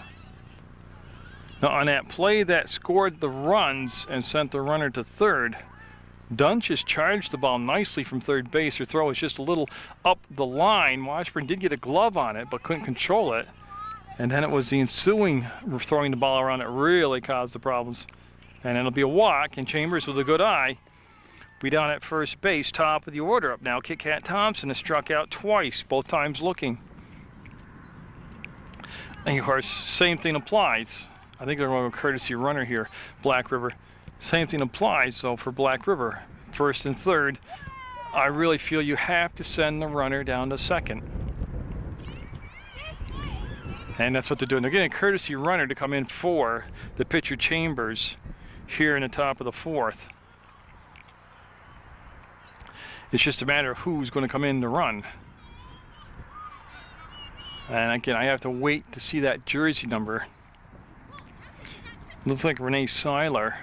Now on that play that scored the runs and sent the runner to 3rd, Dunch has charged the ball nicely from 3rd base. Her throw is just a little up the line. Washburn did get a glove on it, but couldn't control it. And then it was the ensuing throwing the ball around that really caused the problems. And it'll be a walk, and Chambers with a good eye be down at first base, top of the order up now. Kit Kat Thompson has struck out twice, both times looking. And of course, same thing applies. I think they're going to go courtesy runner here, Black River. Same thing applies, so for Black River, 1st and 3rd, I really feel you have to send the runner down to 2nd. And that's what they're doing. They're getting a courtesy runner to come in for the pitcher Chambers here in the top of the 4th. It's just a matter of who's going to come in to run. And again, I have to wait to see that jersey number. Looks like Renee Seiler.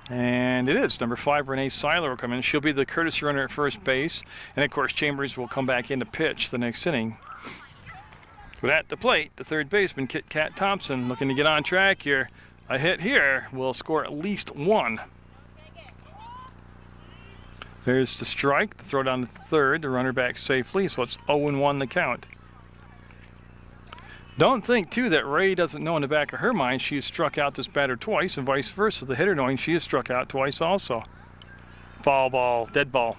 And it is. Number 5, Renee Seiler will come in. She'll be the courtesy runner at first base. And of course, Chambers will come back in to pitch the next inning. But at the plate, the 3rd baseman, Kit Kat Thompson, looking to get on track here. A hit here will score at least 1. There's the strike. The throw down to 3rd. The runner back safely. So it's 0-1 the count. Don't think, too, that Ray doesn't know in the back of her mind she has struck out this batter twice, and vice versa. The hitter knowing she has struck out twice also. Foul ball, dead ball.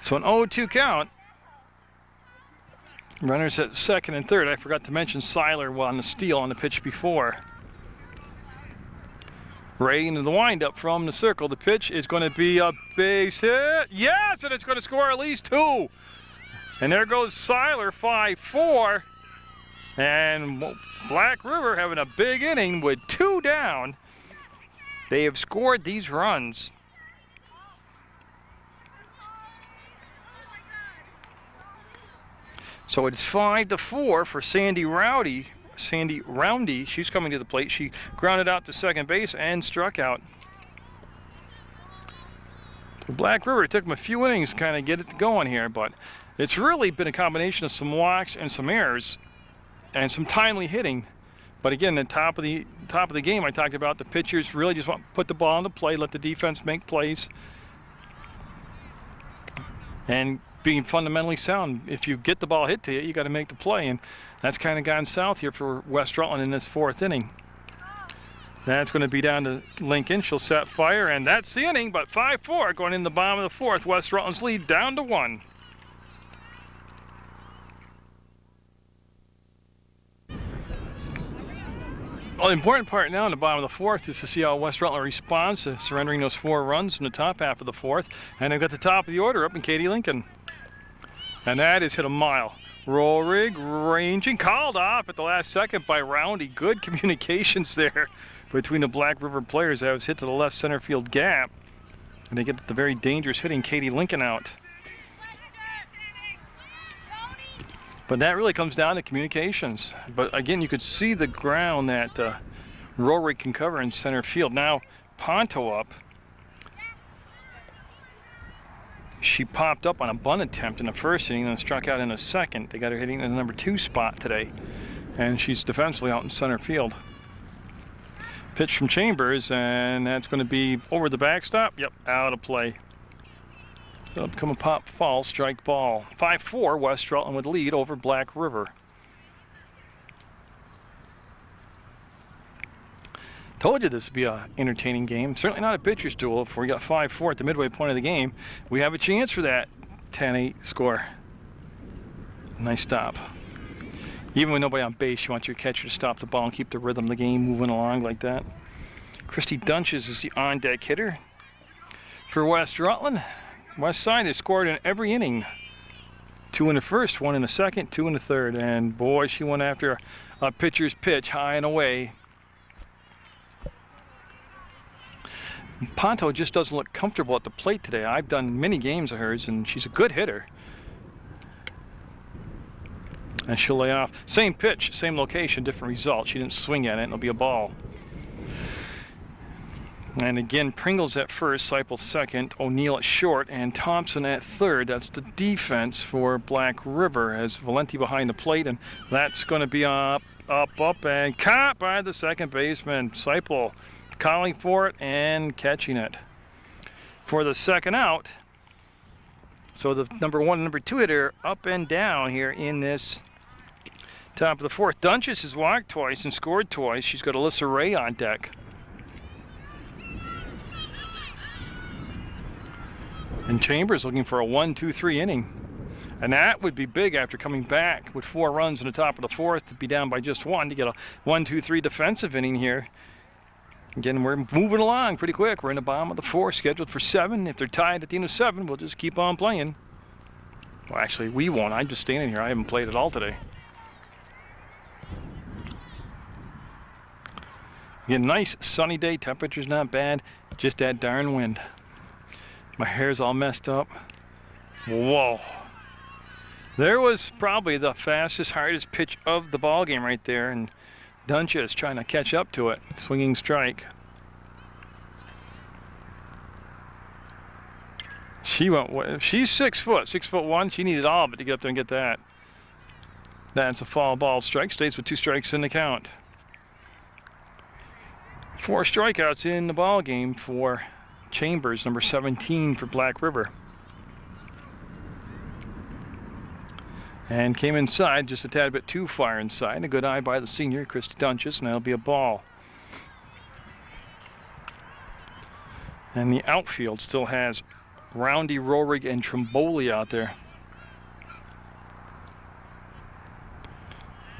So an 0-2 count. Runners at 2nd and 3rd. I forgot to mention Seiler on the steal on the pitch before. Ray into the windup from the circle. The pitch is going to be a base hit. Yes, and it's going to score at least 2. And there goes Seiler, 5-4. And Black River having a big inning with 2 down. They have scored these runs. So it's 5-4 for Sandy Roundy. She's coming to the plate. She grounded out to 2nd base and struck out. The Black River, it took them a few innings to kind of get it going here, but it's really been a combination of some walks and some errors and some timely hitting. But again, the top of the game, I talked about the pitchers really just want to put the ball into play, let the defense make plays, and being fundamentally sound. If you get the ball hit to you, you got to make the play, and that's kind of gone south here for West Rutland in this 4th inning. That's going to be down to Lincoln. She'll set fire, and that's the inning, but 5-4 going in the bottom of the 4th. West Rutland's lead down to 1. Well, the important part now in the bottom of the 4th is to see how West Rutland responds to surrendering those 4 runs in the top half of the 4th. And they've got the top of the order up in Katie Lincoln. And that is hit a mile. Roll rig, ranging, called off at the last second by Roundy. Good communications there between the Black River players. That was hit to the left center field gap. And they get the very dangerous hitting Katie Lincoln out. But that really comes down to communications. But again, you could see the ground that roll rig can cover in center field. Now, Ponto up. She popped up on a bunt attempt in the 1st inning and struck out in the 2nd. They got her hitting in the number 2 spot today. And she's defensively out in center field. Pitch from Chambers, and that's going to be over the backstop. Yep, out of play. So it'll become a pop fall strike ball. 5-4, West Rutland would lead over Black River. Told you this would be an entertaining game. Certainly not a pitcher's duel. If we got 5-4 at the midway point of the game, we have a chance for that 10-8 score. Nice stop. Even with nobody on base, you want your catcher to stop the ball and keep the rhythm of the game moving along like that. Christy Dunches is the on-deck hitter for West Rutland. West side has scored in every inning. 2 in the first, 1 in the second, 2 in the third. And boy, she went after a pitcher's pitch high and away. Ponto just doesn't look comfortable at the plate today. I've done many games of hers, and she's a good hitter. And she'll lay off. Same pitch, same location, different result. She didn't swing at it, and it'll be a ball. And again, Pringles at first, Seipel second, O'Neill at short, and Thompson at third. That's the defense for Black River, as Valenti behind the plate, and that's going to be up, and caught by the second baseman. Seipel calling for it and catching it for the second out. So the number 1 and number 2 hitter up and down here in this top of the fourth. Dunches has walked twice and scored twice. She's got Alyssa Ray on deck. And Chambers looking for a 1-2-3 inning. And that would be big after coming back with 4 runs in the top of the fourth to be down by just 1 to get a 1-2-3 defensive inning here. Again, we're moving along pretty quick. We're in the bottom of the fourth, scheduled for 7. If they're tied at the end of 7, we'll just keep on playing. Well, actually, we won't. I'm just standing here. I haven't played at all today. Again, nice sunny day. Temperature's not bad. Just that darn wind. My hair's all messed up. Whoa. There was probably the fastest, hardest pitch of the ball game right there, and Dunches trying to catch up to it. Swinging strike. She's 6 foot, 6'1". She needed all of it to get up there and get that. That's a foul ball strike. Stays with 2 strikes in the count. 4 strikeouts in the ball game for Chambers, number 17 for Black River. And came inside just a tad bit too far inside. A good eye by the senior, Christy Dunches, and that'll be a ball. And the outfield still has Roundy, Rohrig, and Trimboli out there.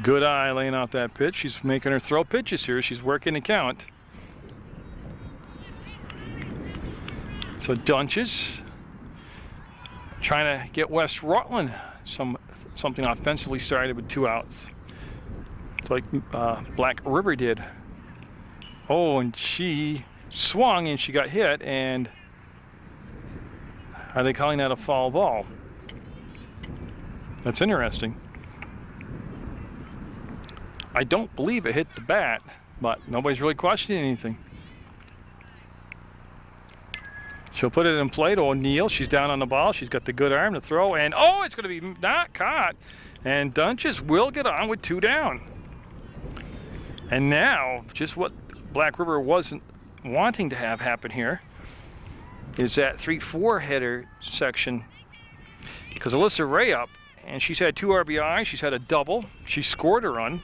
Good eye laying out that pitch. She's making her throw pitches here. She's working the count. So Dunches trying to get West Rutland something offensively started with 2 outs. It's like Black River did. Oh, and she swung and she got hit, and are they calling that a foul ball? That's interesting. I don't believe it hit the bat, but nobody's really questioning anything. She'll put it in play to O'Neill. She's down on the ball. She's got the good arm to throw. And, oh, it's going to be not caught. And Dunches will get on with 2 down. And now, just what Black River wasn't wanting to have happen here is that 3-4 header section. Because Alyssa Ray up, and she's had 2 RBIs. She's had a double. She scored a run.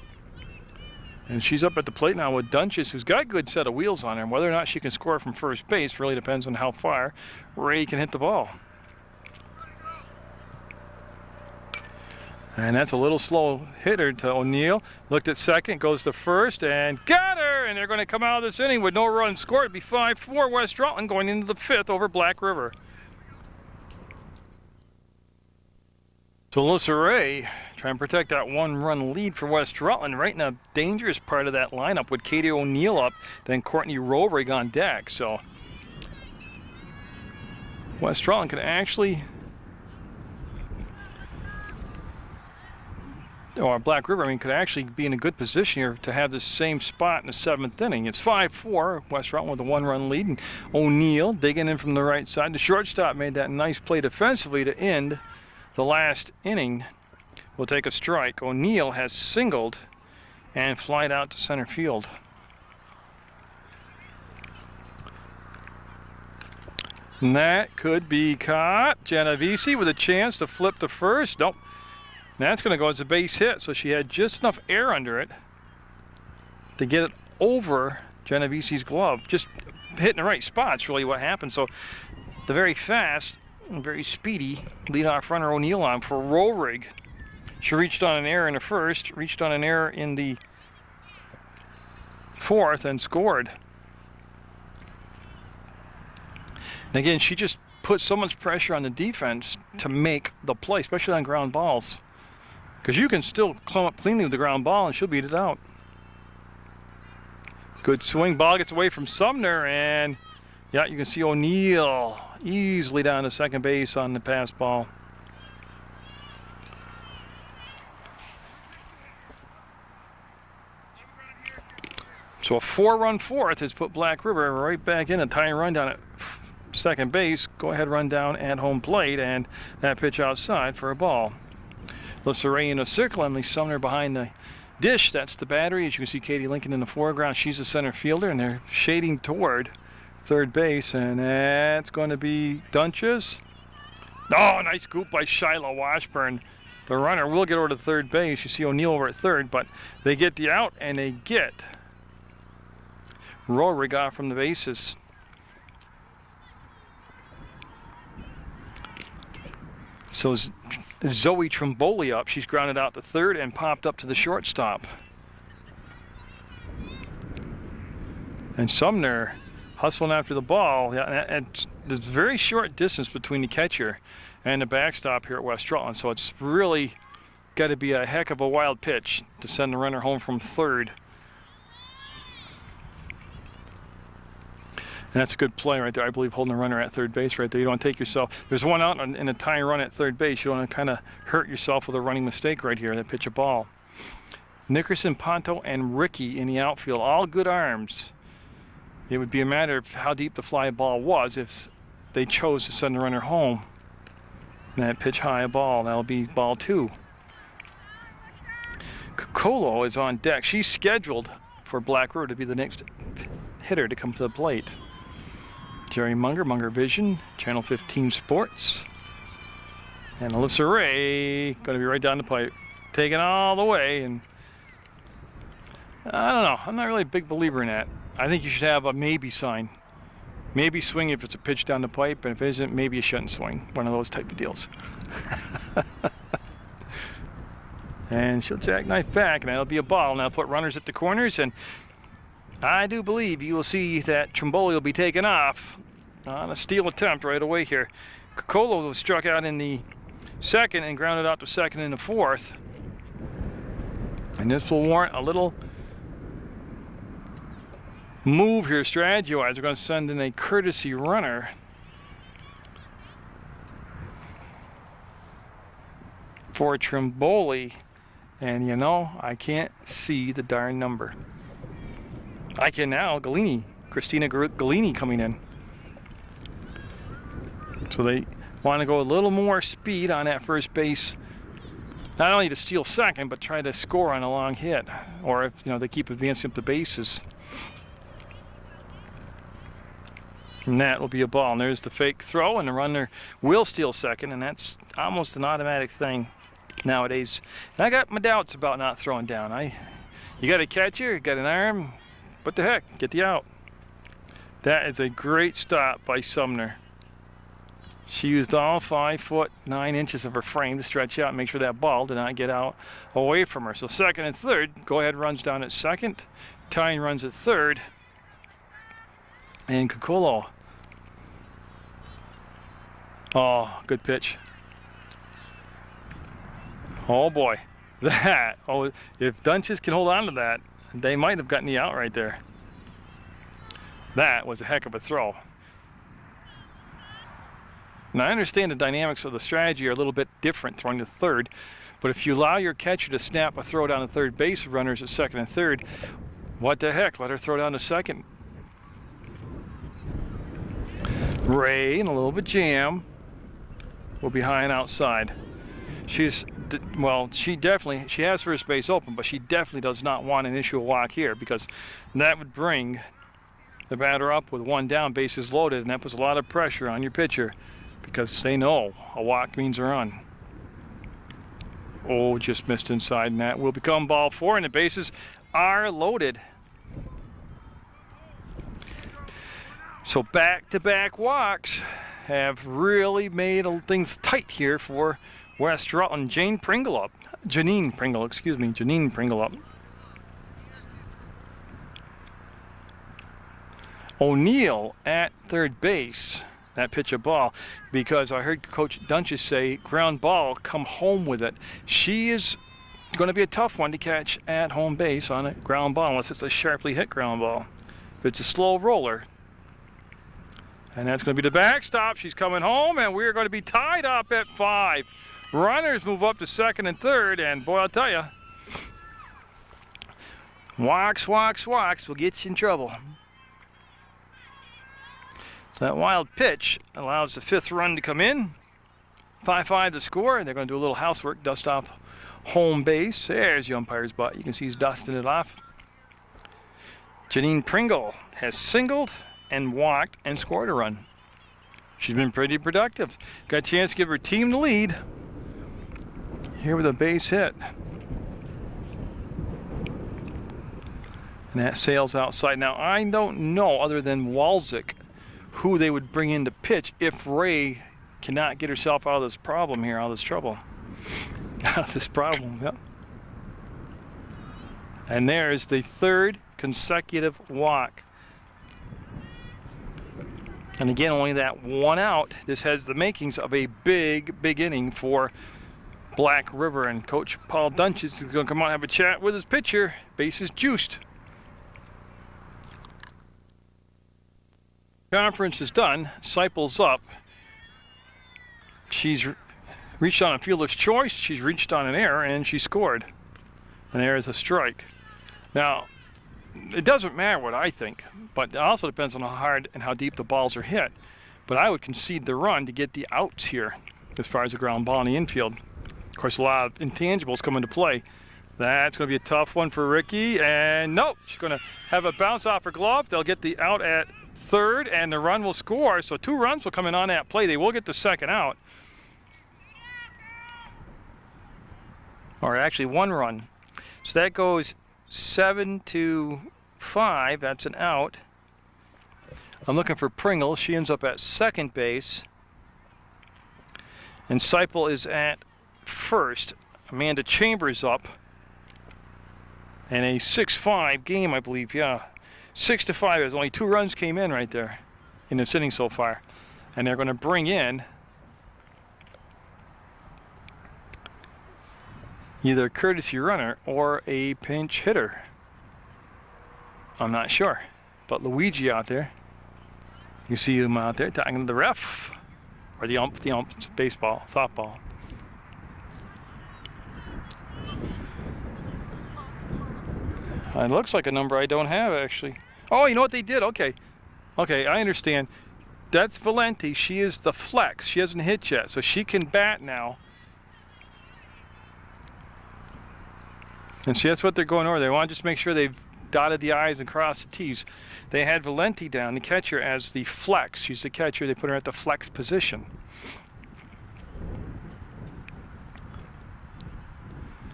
And she's up at the plate now with Dunches, who's got a good set of wheels on her. And whether or not she can score from first base really depends on how far Ray can hit the ball. And that's a little slow hitter to O'Neill. Looked at second, goes to first, and got her! And they're going to come out of this inning with no runs scored. It'd be 5-4 West Rutland going into the 5th over Black River. So Alyssa Ray trying to protect that 1-run lead for West Rutland right in a dangerous part of that lineup with Katie O'Neill up, then Courtney Rohrig on deck. So West Rutland could actually, or Black River, could actually be in a good position here to have this same spot in the 7th inning. It's 5-4, West Rutland with a 1-run lead, and O'Neill digging in from the right side. The shortstop made that nice play defensively to end the last inning. Will take a strike. O'Neill has singled and flied out to center field. And that could be caught. Genovese with a chance to flip to first. Nope. And that's going to go as a base hit, so she had just enough air under it to get it over Genovese's glove. Just hitting the right spot's really what happened. So the very fast and very speedy leadoff runner O'Neill on for roll rig. She reached on an error in the first, reached on an error in the fourth, and scored. And again, she just put so much pressure on the defense to make the play, especially on ground balls. Because you can still come up cleanly with the ground ball and she'll beat it out. Good swing. Ball gets away from Sumner, and yeah, you can see O'Neill easily down to second base on the pass ball. So a 4-run fourth has put Black River right back in a tying run down at second base. Go ahead, run down at home plate, and that pitch outside for a ball. LeSaray in a circle, Emily Sumner behind the dish. That's the battery. As you can see, Katie Lincoln in the foreground. She's the center fielder, and they're shading toward third base, and that's going to be Dunches. Oh, nice scoop by Shiloh Washburn. The runner will get over to third base. You see O'Neill over at third, but they get the out, and they get Rohrig off from the bases. So Zoe Trimboli up. She's grounded out to third and popped up to the shortstop. And Sumner hustling after the ball. Yeah, and there's very short distance between the catcher and the backstop here at West Rutland. So it's really got to be a heck of a wild pitch to send the runner home from third. And that's a good play right there, I believe, holding the runner at third base right there. You don't want to take yourself. There's one out in a tying run at third base. You don't want to kind of hurt yourself with a running mistake right here that pitch a ball. Nickerson, Ponto, and Ricky in the outfield, all good arms. It would be a matter of how deep the fly ball was if they chose to send the runner home. And that pitch high a ball. That'll be ball two. Kokolo is on deck. She's scheduled for Black River to be the next hitter to come to the plate. Jerry Munger, Munger Vision, Channel 15 Sports. And Alyssa Ray going to be right down the pipe, taking all the way. And I don't know, I'm not really a big believer in that. I think you should have a maybe sign. Maybe swing if it's a pitch down the pipe, and if it isn't, maybe you shouldn't swing. One of those type of deals. And she'll jackknife back, and that'll be a ball. Now put runners at the corners, and I do believe you will see that Trimboli will be taken off on a steal attempt right away here. Kokolo was struck out in the second and grounded out to second in the fourth. And this will warrant a little move here strategy-wise. We're going to send in a courtesy runner. For Trimboli. And you know, I can't see the darn number. I can now. Galini, Christina Galini coming in. So they want to go a little more speed on that first base. Not only to steal second, but try to score on a long hit. Or if they keep advancing up the bases. And that will be a ball. And there's the fake throw, and the runner will steal second, and that's almost an automatic thing nowadays. And I got my doubts about not throwing down. You got a catcher, you got an arm. What the heck? Get the out. That is a great stop by Sumner. She used all 5 foot 9 inches of her frame to stretch out and make sure that ball did not get out away from her. So second and third, go ahead runs down at second. Tying runs at third. And Kokolo. Oh, good pitch. Oh boy. That. Oh, if Dunches can hold on to that, they might have gotten the out right there. That was a heck of a throw. Now I understand the dynamics of the strategy are a little bit different throwing to third, but if you allow your catcher to snap a throw down to third base with runners at second and third, what the heck? Let her throw down to second. Ray and a little bit jam will be high and outside. She has first base open, but she definitely does not want an issue of walk here, because that would bring the batter up with one down, bases loaded, and that puts a lot of pressure on your pitcher because they know a walk means a run. Oh, just missed inside, and that will become ball 4, and the bases are loaded. So back-to-back walks have really made things tight here for West Rutland. Janine Pringle up. O'Neill at third base. That pitch a ball, because I heard Coach Dunches say ground ball, come home with it. She is going to be a tough one to catch at home base on a ground ball, unless it's a sharply hit ground ball. If it's a slow roller. And that's going to be the backstop. She's coming home, and we're going to be tied up at 5. Runners move up to second and third, and boy, I'll tell you, walks will get you in trouble. So that wild pitch allows the 5th run to come in. 5-5 to score, and they're going to do a little housework, dust off home base. There's the umpire's butt. You can see he's dusting it off. Janine Pringle has singled and walked and scored a run. She's been pretty productive. Got a chance to give her team the lead. Here with a base hit. And that sails outside. Now, I don't know, other than Walczyk, who they would bring in to pitch if Ray cannot get herself out of this problem here, out of this trouble. Out of this problem, yep. And there's the 3rd consecutive walk. And again, only that one out. This has the makings of a big inning for Black River. And Coach Paul Dunches is going to come out and have a chat with his pitcher. Bases juiced. Conference is done. Seipel's up. She's reached on a fielder's choice. She's reached on an error, and she scored. And there is a strike. Now, it doesn't matter what I think, but it also depends on how hard and how deep the balls are hit. But I would concede the run to get the outs here as far as the ground ball in the infield. Of course, a lot of intangibles come into play. That's going to be a tough one for Ricky. And nope, she's going to have a bounce off her glove. They'll get the out at 3rd, and the run will score. So 2 runs will come in on that play. They will get the 2nd out. Or actually 1 run. So that goes 7-5, that's an out. I'm looking for Pringle. She ends up at second base. And Seipel is at first. Amanda Chambers up. And a 6-5 game, I believe, yeah. 6-5, there's only 2 runs came in right there in this inning so far. And they're going to bring in either a courtesy runner or a pinch hitter. I'm not sure. But Luigi out there. You see him out there talking to the ref. Or the ump, it's baseball, softball. It looks like a number I don't have, actually. Oh, you know what they did? Okay, I understand. That's Valenti. She is the flex. She hasn't hit yet, so she can bat now. And see, that's what they're going over. They want to just make sure they've dotted the I's and crossed the T's. They had Valenti down, the catcher, as the flex. She's the catcher. They put her at the flex position.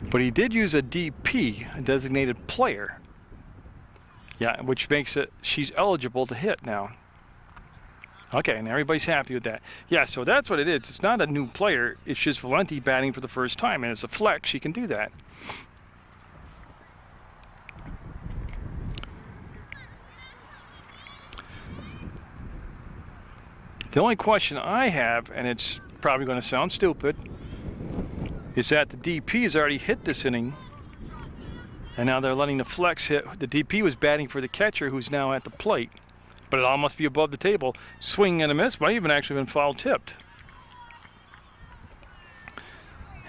But he did use a DP, a designated player. Yeah, which makes it, she's eligible to hit now. Okay, and everybody's happy with that. Yeah, so that's what it is. It's not a new player. It's just Valenti batting for the first time, and as a flex, she can do that. The only question I have, and it's probably going to sound stupid, is that the DP has already hit this inning, and now they're letting the flex hit. The DP was batting for the catcher, who's now at the plate, but it all must be above the table. Swing and a miss, might even actually been foul tipped.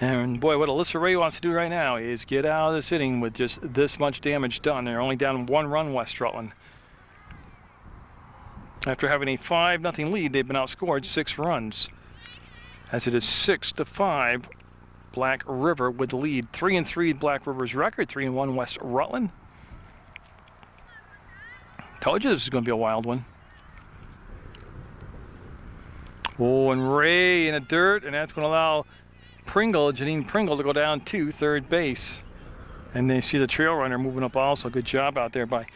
And boy, what Alyssa Ray wants to do right now is get out of this inning with just this much damage done. They're only down 1 run, West Rutland. After having a 5-0 lead, they've been outscored 6 runs. As it is 6-5, Black River with the lead. 3-3 Black River's record, 3-1 West Rutland. Told you this was going to be a wild one. Oh, and Ray in the dirt, and that's going to allow Janine Pringle, to go down to third base. And they see the trail runner moving up also. Good job out there by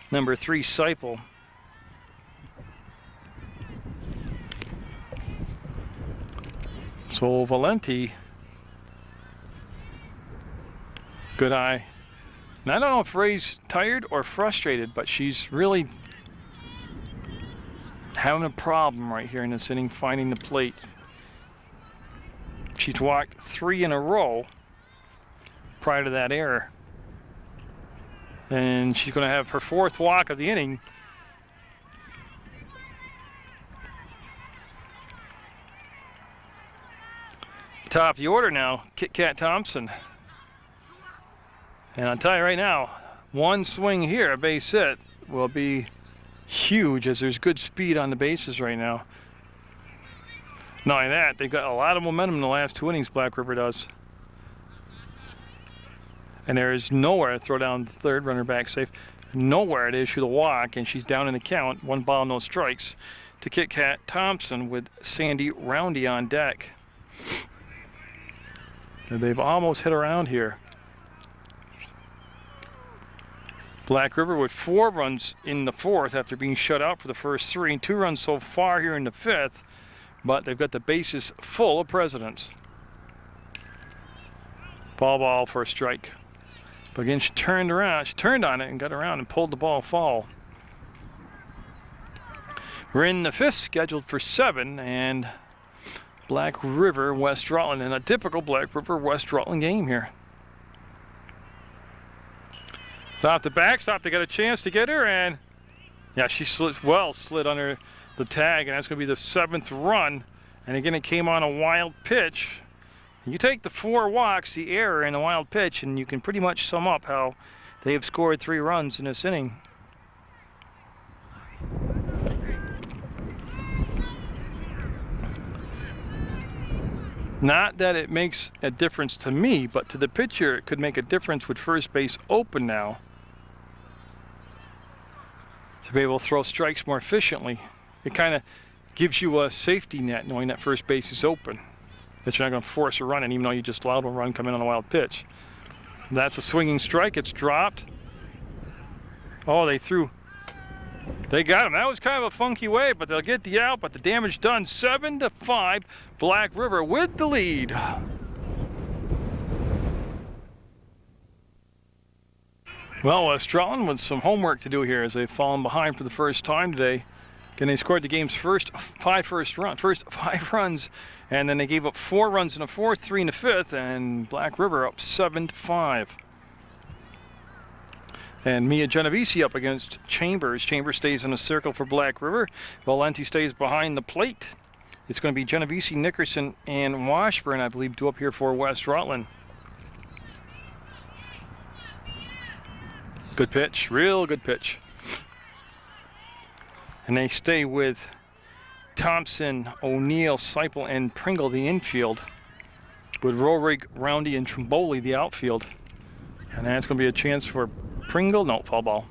number 3, Seipel. So Valenti, good eye. And I don't know if Ray's tired or frustrated, but she's really having a problem right here in this inning, finding the plate. She's walked 3 in a row prior to that error. And she's going to have her 4th walk of the inning. Top of the order now, Kit Kat Thompson. And I'll tell you right now, one swing here, a base hit, will be huge, as there's good speed on the bases right now. Not only that, they've got a lot of momentum in the last 2 innings, Black River does. And there is nowhere to throw down the third, runner back safe. Nowhere to issue the walk, and she's down in the count. 1 ball, no strikes to Kit Kat Thompson with Sandy Roundy on deck. And they've almost hit around here. Black River with 4 runs in the 4th after being shut out for the first 3, and 2 runs so far here in the 5th, but they've got the bases full of Presidents. Ball for a strike. But again, she turned around, she turned on it and got around and pulled the ball foul. We're in the 5th, scheduled for 7, and Black River, West Rutland, in a typical Black River, West Rutland game here. Off the backstop, they got a chance to get her, and yeah, she slid under the tag, and that's going to be the 7th run. And again, it came on a wild pitch. You take the 4 walks, the error, and the wild pitch, and you can pretty much sum up how they have scored 3 runs in this inning. Not that it makes a difference to me, but to the pitcher, it could make a difference with first base open now, to be able to throw strikes more efficiently. It kind of gives you a safety net knowing that first base is open, that you're not going to force a run in, even though you just allowed a run come in on a wild pitch. That's a swinging strike. It's dropped. Oh, they got him. That was kind of a funky way, but they'll get the out, but the damage done. 7-5, Black River with the lead. Well, West Rutland with some homework to do here, as they've fallen behind for the first time today. Again, they scored the game's first 5 runs, and then they gave up 4 runs in the 4th, 3 in the 5th, and Black River up 7-5. And Mia Genovese up against Chambers. Chambers stays in a circle for Black River. Valenti stays behind the plate. It's going to be Genovese, Nickerson, and Washburn, I believe, due up here for West Rutland. Good pitch, real good pitch. And they stay with Thompson, O'Neill, Seipel, and Pringle, the infield, with Rohrig, Roundy, and Trimboli, the outfield. And that's going to be a chance for Pringle. No, foul ball.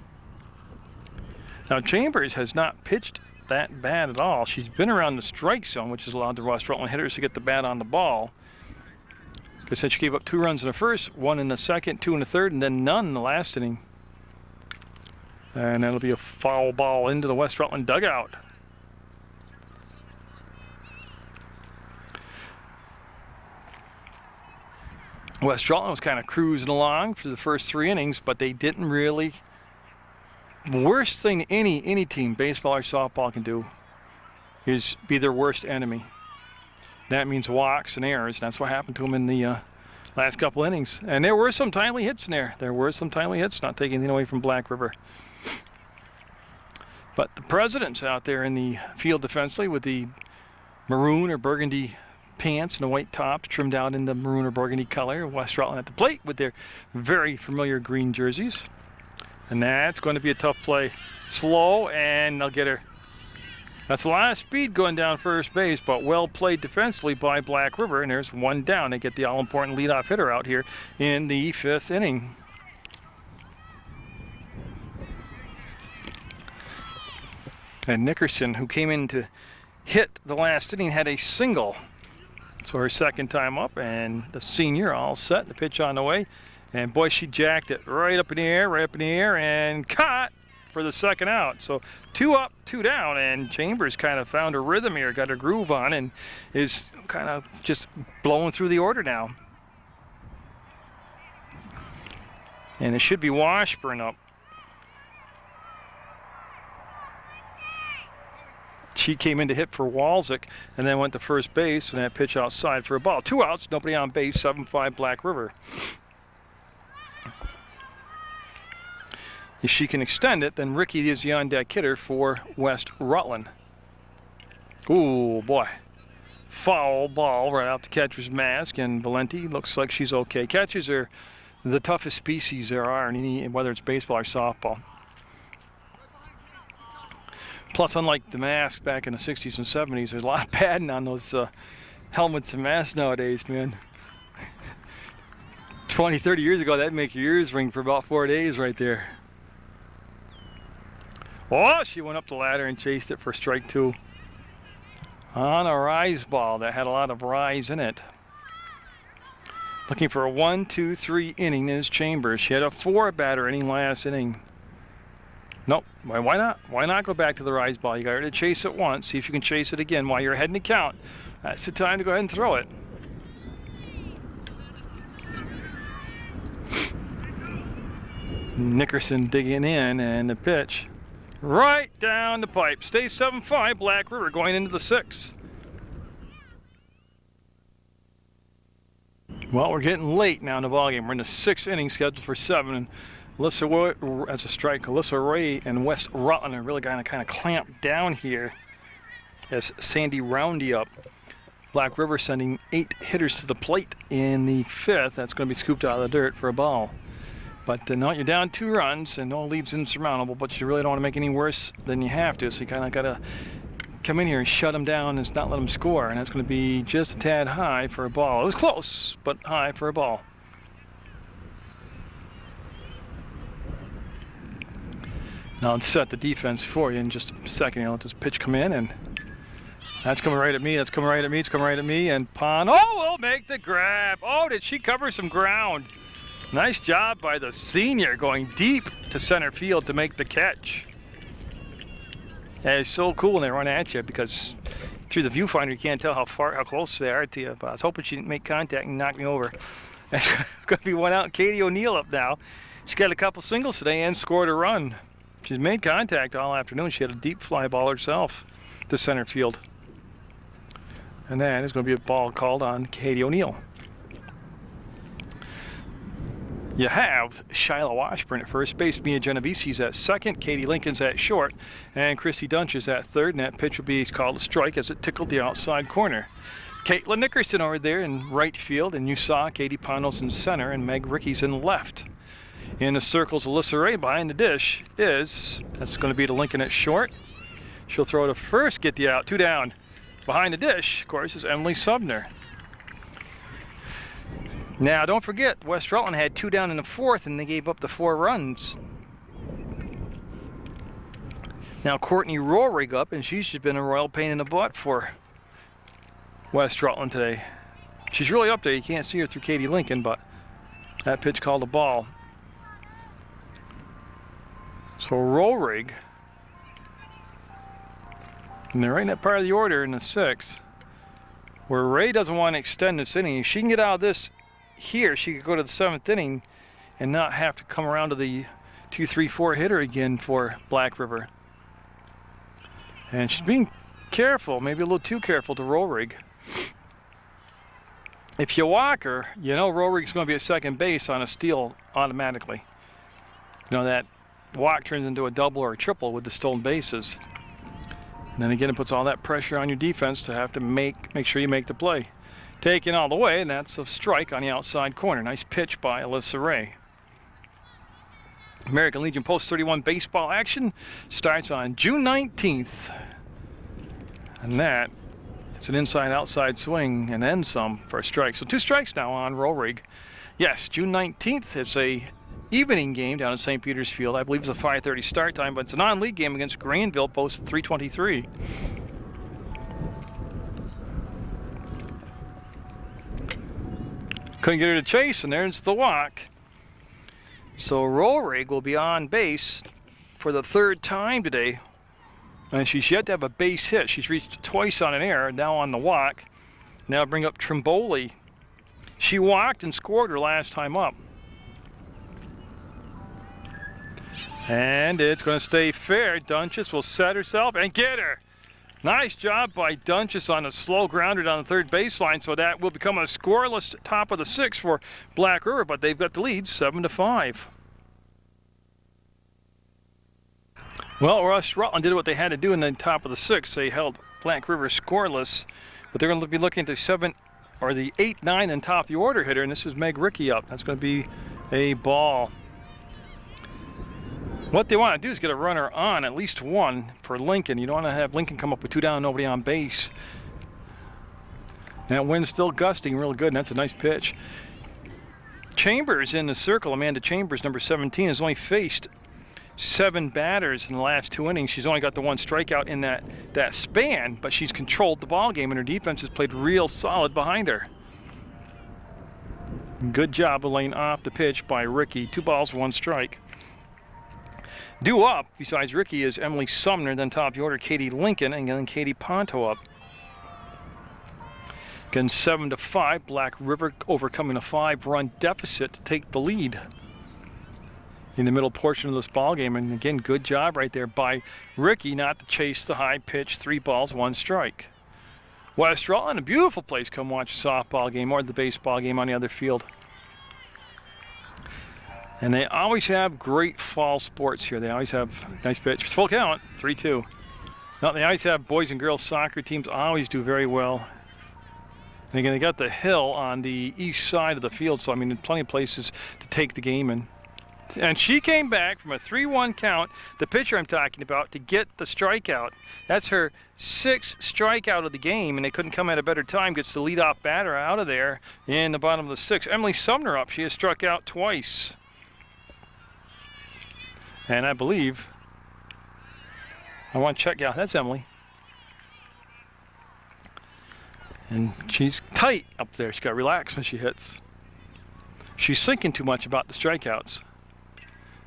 Now, Chambers has not pitched that bad at all. She's been around the strike zone, which has allowed the West Rutland hitters to get the bat on the ball. Because she gave up 2 runs in the 1st, 1 in the 2nd, 2 in the 3rd, and then none in the last inning. And that'll be a foul ball into the West Rutland dugout. West Rutland was kind of cruising along for the first 3 innings, but they didn't really. The worst thing any team, baseball or softball, can do is be their worst enemy. That means walks and errors. That's what happened to them in the last couple innings. And there were some timely hits in there. There were some timely hits, not taking anything away from Black River. But the Presidents out there in the field defensively with the maroon or burgundy pants and the white tops trimmed out in the maroon or burgundy color. West Rutland at the plate with their very familiar green jerseys. And that's going to be a tough play. Slow, and they'll get her. That's a lot of speed going down first base, but well played defensively by Black River, and there's 1 down. They get the all-important leadoff hitter out here in the 5th inning. And Nickerson, who came in to hit the last inning, had a single. So her second time up, and the senior all set, the pitch on the way. And boy, she jacked it right up in the air, and caught for the second out. So 2 up, 2 down, and Chambers kind of found her rhythm here, got her groove on, and is kind of just blowing through the order now. And it should be Washburn up. She came in to hit for Walczyk and then went to first base, and that pitch outside for a ball. 2 outs, nobody on base, 7-5 Black River. If she can extend it, then Ricky is the on-deck hitter for West Rutland. Ooh, boy. Foul ball right out the catcher's mask, and Valenti looks like she's okay. Catchers are the toughest species there are, in any, whether it's baseball or softball. Plus, unlike the masks back in the 60s and 70s, there's a lot of padding on those helmets and masks nowadays, man. 20, 30 years ago, that'd make your ears ring for about 4 days right there. Oh, she went up the ladder and chased it for strike 2. On a rise ball that had a lot of rise in it. Looking for a 1, 2, 3 inning is Chambers. She had a 4-batter inning last inning. Nope. Why not? Why not go back to the rise ball? You got her to chase it once. See if you can chase it again while you're ahead in the count. That's the time to go ahead and throw it. Nickerson digging in, and the pitch right down the pipe. Stays 7-5 Black River going into the 6th. Well, we're getting late now in the ballgame. We're in the 6th inning, scheduled for 7. And Alyssa, as a strike, Alyssa Ray and West Rutland are really going to kind of clamp down here as Sandy Roundy up. Black River sending 8 hitters to the plate in the 5th. That's going to be scooped out of the dirt for a ball. But no, you're down 2 runs, and no lead's insurmountable, but you really don't want to make any worse than you have to. So you kind of got to come in here and shut them down and not let them score. And that's going to be just a tad high for a ball. It was close, but high for a ball. Now I'll set the defense for you in just a second. You'll let this pitch come in, and that's coming right at me. That's coming right at me. It's coming right at me. And Pond, will make the grab. Oh, did she cover some ground? Nice job by the senior going deep to center field to make the catch. Yeah, it's so cool when they run at you, because through the viewfinder you can't tell how close they are to you. But I was hoping she didn't make contact and knock me over. That's going to be one out. Katie O'Neill up now. She got a couple singles today and scored a run. She's made contact all afternoon. She had a deep fly ball herself to center field. And then there's going to be a ball called on Katie O'Neill. You have Shyla Washburn at first base, Mia Geneviese's at second, Katie Lincoln's at short, and Christy Dunch is at third, and that pitch will be called a strike as it tickled the outside corner. Caitlin Nickerson over there in right field, and you saw Katie Panos in center, and Meg Ricky's in left. In the circles, Alyssa Ray behind the dish that's going to be to Lincoln at short. She'll throw to first, get the out, 2 down. Behind the dish, of course, is Emily Subner. Now, don't forget, West Rutland had 2 down in the 4th, and they gave up the 4 runs. Now, Courtney Rohrig up, and she's just been a royal pain in the butt for West Rutland today. She's really up there. You can't see her through Katie Lincoln, but that pitch called a ball. So Rohrig, and they're right in that part of the order in the 6th, where Ray doesn't want to extend this inning. If she can get out of this here, she could go to the 7th inning and not have to come around to the 2, 3, 4 hitter again for Black River. And she's being careful, maybe a little too careful to Rohrig. If you walk her, you know Rohrig's going to be at second base on a steal automatically. You know, that walk turns into a double or a triple with the stolen bases. And then again, it puts all that pressure on your defense to have to make sure you make the play. Taken all the way, and that's a strike on the outside corner. Nice pitch by Alyssa Ray. American Legion Post 31 baseball action starts on June 19th. And that, it's an inside-outside swing and then some for a strike. So 2 strikes now on Rohrig. Yes, June 19th, it's a evening game down at St. Peter's Field. I believe it's a 5:30 start time, but it's a non-league game against Granville, posted 3:23. Couldn't get her to chase, and there's the walk. So Rollrig will be on base for the third time today. And she's yet to have a base hit. She's reached twice on an error, now on the walk. Now bring up Trimboli. She walked and scored her last time up. And it's going to stay fair. Dunches will set herself and get her. Nice job by Dunches on a slow grounder down the third baseline, so that will become a scoreless top of the sixth for Black River, but they've got the lead 7-5. Well, Rutland did what they had to do in the top of the sixth. They held Black River scoreless, but they're going to be looking at the 8, 9 and top of the order hitter, and this is Meg Rickey up. That's going to be a ball. What they want to do is get a runner on, at least one, for Lincoln. You don't want to have Lincoln come up with 2 down, nobody on base. That wind's still gusting real good, and that's a nice pitch. Chambers in the circle. Amanda Chambers, number 17, has only faced 7 batters in the last 2 innings. She's only got the 1 strikeout in that span, but she's controlled the ball game, and her defense has played real solid behind her. Good job of laying off the pitch by Rickey. 2 balls, 1 strike. Due up, besides Rickey, is Emily Sumner, then top of the order, Katie Lincoln, and then Katie Ponto up. Again, 7-5, Black River overcoming a 5-run deficit to take the lead in the middle portion of this ball game. And again, good job right there by Rickey not to chase the high pitch. 3 balls, 1 strike. West Rutland, a beautiful place. Come watch a softball game or the baseball game on the other field. And they always have great fall sports here. They always have nice pitch. Full count, 3-2. Now, they always have boys and girls soccer teams, always do very well. And again, they got the hill on the east side of the field, so I mean, there's plenty of places to take the game in. And she came back from a 3-1 count, the pitcher I'm talking about, to get the strikeout. That's her 6th strikeout of the game, and they couldn't come at a better time. Gets the leadoff batter out of there in the bottom of the 6th. Emily Sumner up. She has struck out twice. And I believe, I want to check, yeah, that's Emily. And she's tight up there. She's got to relax when she hits. She's thinking too much about the strikeouts.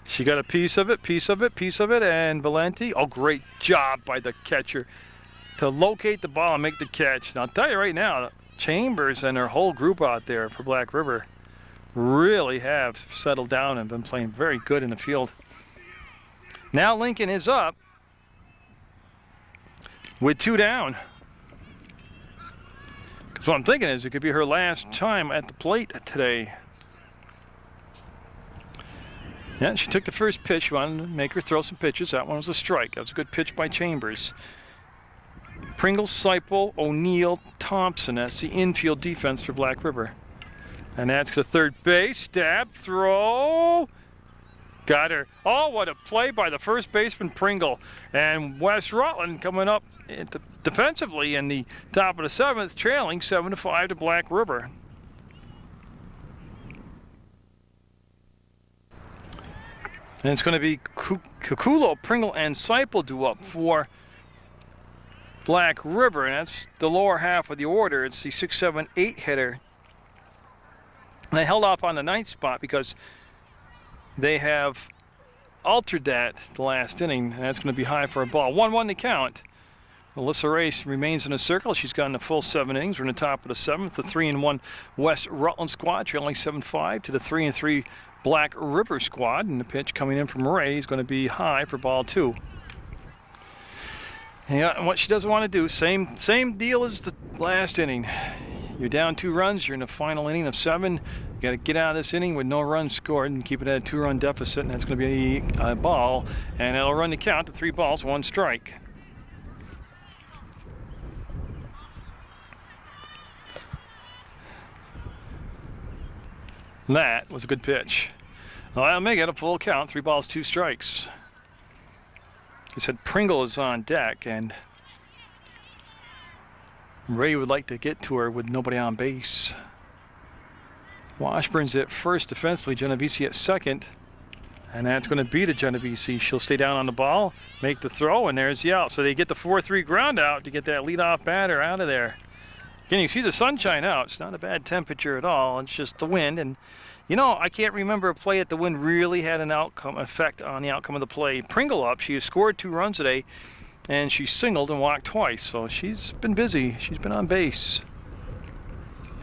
She got a piece of it, and Valenti, oh, great job by the catcher to locate the ball and make the catch. And I'll tell you right now, Chambers and her whole group out there for Black River really have settled down and been playing very good in the field. Now Lincoln is up with 2 down. Because what I'm thinking is it could be her last time at the plate today. Yeah, she took the first pitch. You wanted to make her throw some pitches. That one was a strike. That was a good pitch by Chambers. Pringle, Seipel, O'Neill, Thompson. That's the infield defense for Black River. And that's the third base. Stab, throw. Got her. Oh, what a play by the first baseman, Pringle. And West Rutland coming up defensively in the top of the 7th, trailing 7-5 to Black River. And it's going to be Kukulo, Pringle, and Seipel due up for Black River. And that's the lower half of the order. It's the 6, 7, 8 hitter. And they held off on the 9th spot because they have altered that the last inning, and that's going to be high for a ball. 1-1 to count. Alyssa Race remains in the circle. She's gotten the full 7 innings. We're in the top of the 7th. The 3-1 West Rutland squad trailing 7-5 to the 3-3 Black River squad. And the pitch coming in from Ray is going to be high for ball 2. Yeah, and what she doesn't want to do, same deal as the last inning. You're down 2 runs. You're in the final inning of 7. You got to get out of this inning with no runs scored and keep it at a 2-run deficit, and that's going to be a ball, and it'll run the count to 3 balls, 1 strike. That was a good pitch. Well, that'll make it a full count, 3 balls, 2 strikes. He said Pringle is on deck, and Ray would like to get to her with nobody on base. Washburn's at first defensively, Genovese at second. And that's going to be to Genovese. She'll stay down on the ball, make the throw, and there's the out. So they get the 4-3 ground out to get that leadoff batter out of there. Again, you see the sunshine out. It's not a bad temperature at all. It's just the wind. And, you know, I can't remember a play that the wind really had an effect on the outcome of the play. Pringle up. She has scored 2 runs today, and she singled and walked twice. So she's been busy. She's been on base.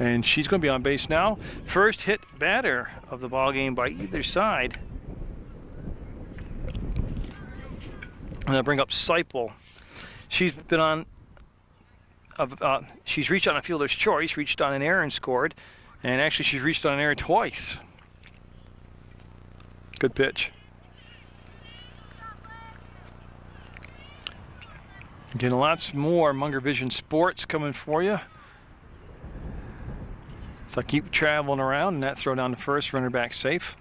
And she's going to be on base now. First hit batter of the ball game by either side. I'm going to bring up Seipel. She's been on, she's reached on a fielder's choice, reached on an error and scored. And actually she's reached on an error twice. Good pitch. Getting lots more Munger Vision Sports coming for you. So I keep traveling around, and that throw down the first, runner back safe.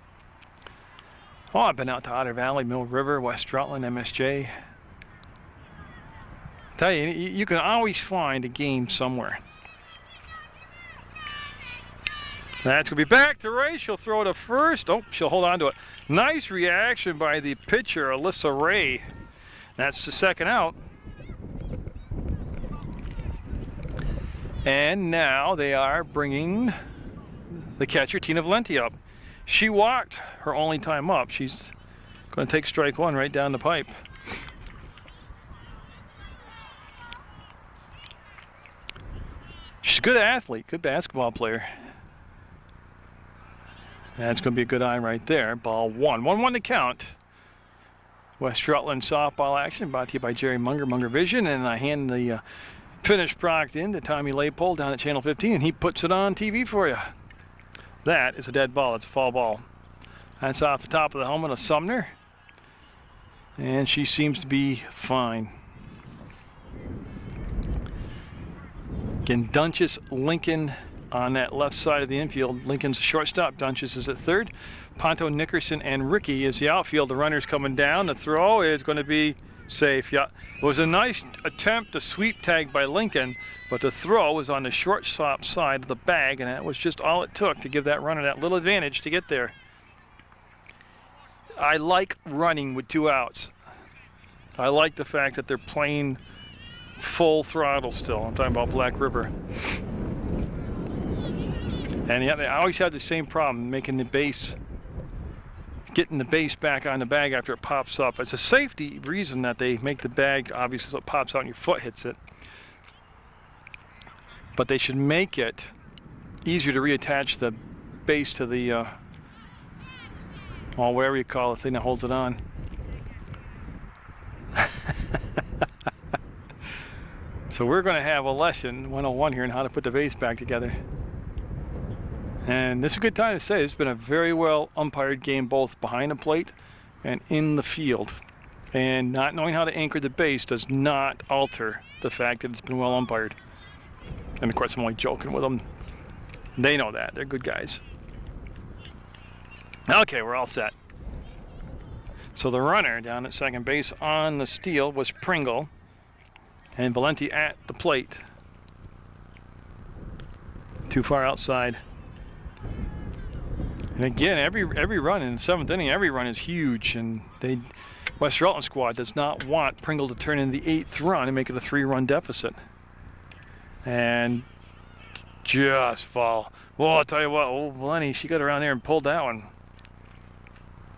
Oh, I've been out to Otter Valley, Mill River, West Rutland, MSJ. Tell you, you can always find a game somewhere. That's going to be back to Ray. She'll throw to first. Oh, she'll hold on to it. Nice reaction by the pitcher, Alyssa Ray. That's the second out. And now they are bringing the catcher, Tina Valenti, up. She walked her only time up. She's going to take strike 1 right down the pipe. She's a good athlete, good basketball player. That's going to be a good eye right there. Ball 1. 1-1 to count. West Rutland softball action brought to you by Jerry Munger, Munger Vision. And I hand the finished product in to Tommy Laypole down at Channel 15, and he puts it on TV for you. That is a dead ball. It's a foul ball. That's off the top of the helmet of Sumner. And she seems to be fine. Again, Dunches, Lincoln on that left side of the infield. Lincoln's shortstop. Dunches is at third. Ponto, Nickerson, and Ricky is the outfield. The runner's coming down. The throw is going to be safe. Yeah, it was a nice attempt to sweep tag by Lincoln, but the throw was on the shortstop side of the bag, and that was just all it took to give that runner that little advantage to get there. I like running with 2 outs. I like the fact that they're playing full throttle still. I'm talking about Black River. And yet they always have the same problem, making the base, getting the base back on the bag after it pops up. It's a safety reason that they make the bag, obviously, so it pops out and your foot hits it. But they should make it easier to reattach the base to the, well, whatever you call the thing that holds it on. So we're going to have a lesson 101 here on how to put the base back together. And this is a good time to say it's been a very well umpired game, both behind the plate and in the field. And not knowing how to anchor the base does not alter the fact that it's been well umpired. And of course I'm only joking with them. They know that. They're good guys. Okay, we're all set. So the runner down at second base on the steal was Pringle. And Valenti at the plate. Too far outside. And again, every run in the 7th inning, every run is huge. And West Rutland squad does not want Pringle to turn in the 8th run and make it a 3-run deficit. And just fall. Well, I'll tell you what, old Valenti, she got around there and pulled that one.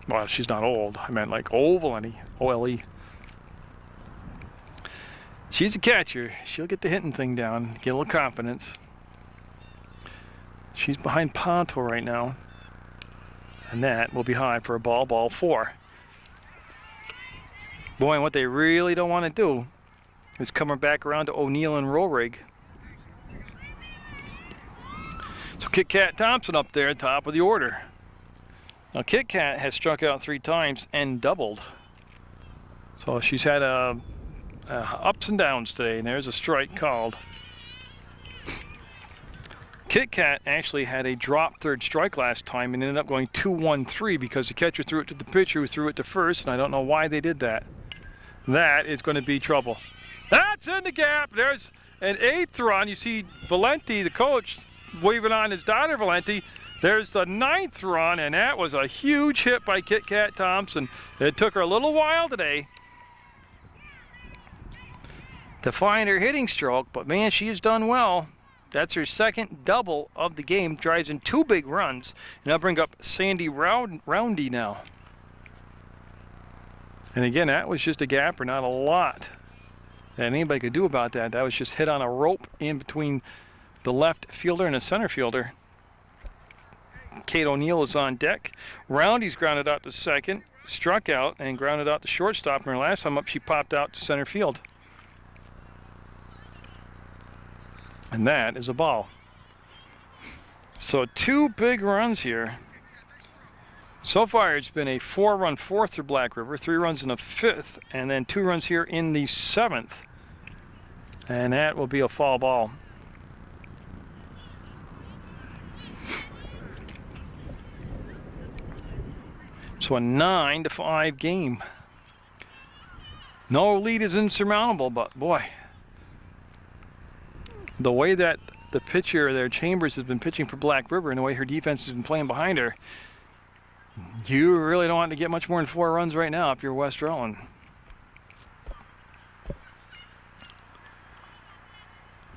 Well, she's not old. I meant like old Valenti, O-L-E. She's a catcher. She'll get the hitting thing down, get a little confidence. She's behind Ponto right now. And that will be high for a ball 4. Boy, and what they really don't want to do is come back around to O'Neill and Roehrig. So Kit Kat Thompson up there, top of the order. Now Kit Kat has struck out 3 times and doubled. So she's had ups and downs today, and there's a strike called. Kit Kat actually had a drop third strike last time and ended up going 2-1-3 because the catcher threw it to the pitcher who threw it to first, and I don't know why they did that. That is going to be trouble. That's in the gap. There's an 8th run. You see Valenti, the coach, waving on his daughter Valenti, There's the 9th run, and that was a huge hit by Kit Kat Thompson. It took her a little while today to find her hitting stroke, but man, she has done well. That's her second double of the game, drives in 2 big runs. And I'll bring up Sandy Roundy now. And again, that was just a gapper, not a lot that anybody could do about that. That was just hit on a rope in between the left fielder and the center fielder. Kate O'Neill is on deck. Roundy's grounded out to second, struck out, and grounded out to shortstop. And her last time up, she popped out to center field. And that is a ball. So 2 big runs here. So far, it's been a 4-run 4th for Black River, 3 runs in the 5th, and then 2 runs here in the 7th. And that will be a foul ball. So a 9-5 game. No lead is insurmountable, but boy, the way that the pitcher there, Chambers, has been pitching for Black River and the way her defense has been playing behind her, you really don't want to get much more than 4 runs right now if you're West Rutland.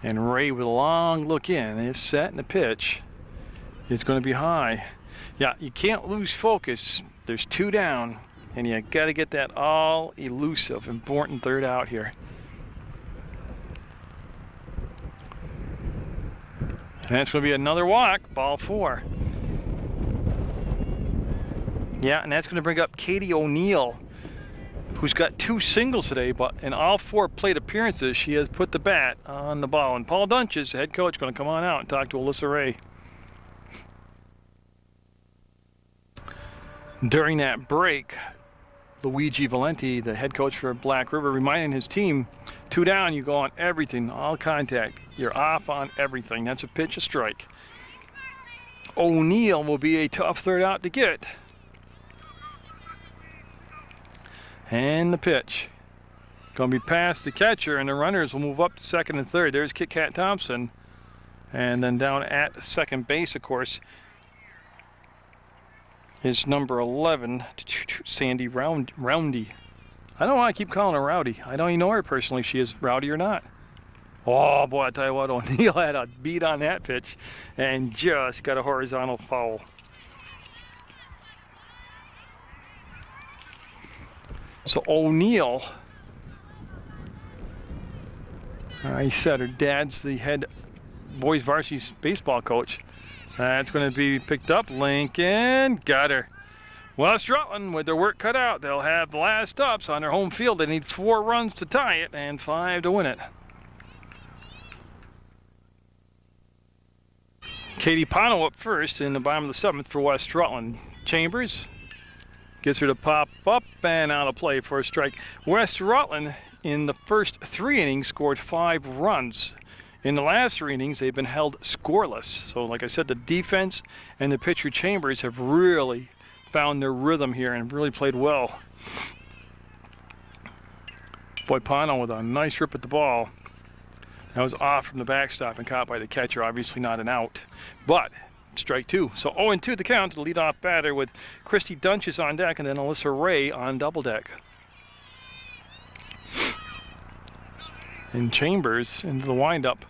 And Ray with a long look in, is set, and the pitch is going to be high. Yeah, you can't lose focus. There's 2 down, and you got to get that all elusive, important 3rd out here. And that's going to be another walk, ball 4. Yeah, and that's going to bring up Katie O'Neill, who's got 2 singles today, but in all 4 plate appearances, she has put the bat on the ball. And Paul Dunches, the head coach, going to come on out and talk to Alyssa Ray. During that break, Luigi Valenti, the head coach for Black River, reminding his team, 2 down, you go on everything, all contact. You're off on everything. That's a pitch, a strike. O'Neill will be a tough 3rd out to get. And the pitch. Going to be past the catcher, and the runners will move up to 2nd and 3rd. There's Kit Kat Thompson. And then down at second base, of course, is number 11, Sandy Roundy. I don't know why I keep calling her Rowdy. I don't even know her personally, she is Rowdy or not. Oh boy, I tell you what, O'Neill had a beat on that pitch and just got a horizontal foul. So O'Neill, he said her dad's the head boys varsity baseball coach. That's going to be picked up. Lincoln got her. West Rutland, with their work cut out, they'll have the last ups on their home field. They need 4 runs to tie it and 5 to win it. Katie Pano up first in the bottom of the 7th for West Rutland. Chambers gets her to pop up and out of play for a strike. West Rutland in the first 3 innings scored 5 runs. In the last 3 innings, they've been held scoreless. So like I said, the defense and the pitcher Chambers have really found their rhythm here and really played well. Boy, Pano with a nice rip at the ball. That was off from the backstop and caught by the catcher, obviously not an out. But strike 2. So 0-2 the count to the leadoff batter with Christy Dunches on deck and then Alyssa Ray on double deck. And Chambers into the windup.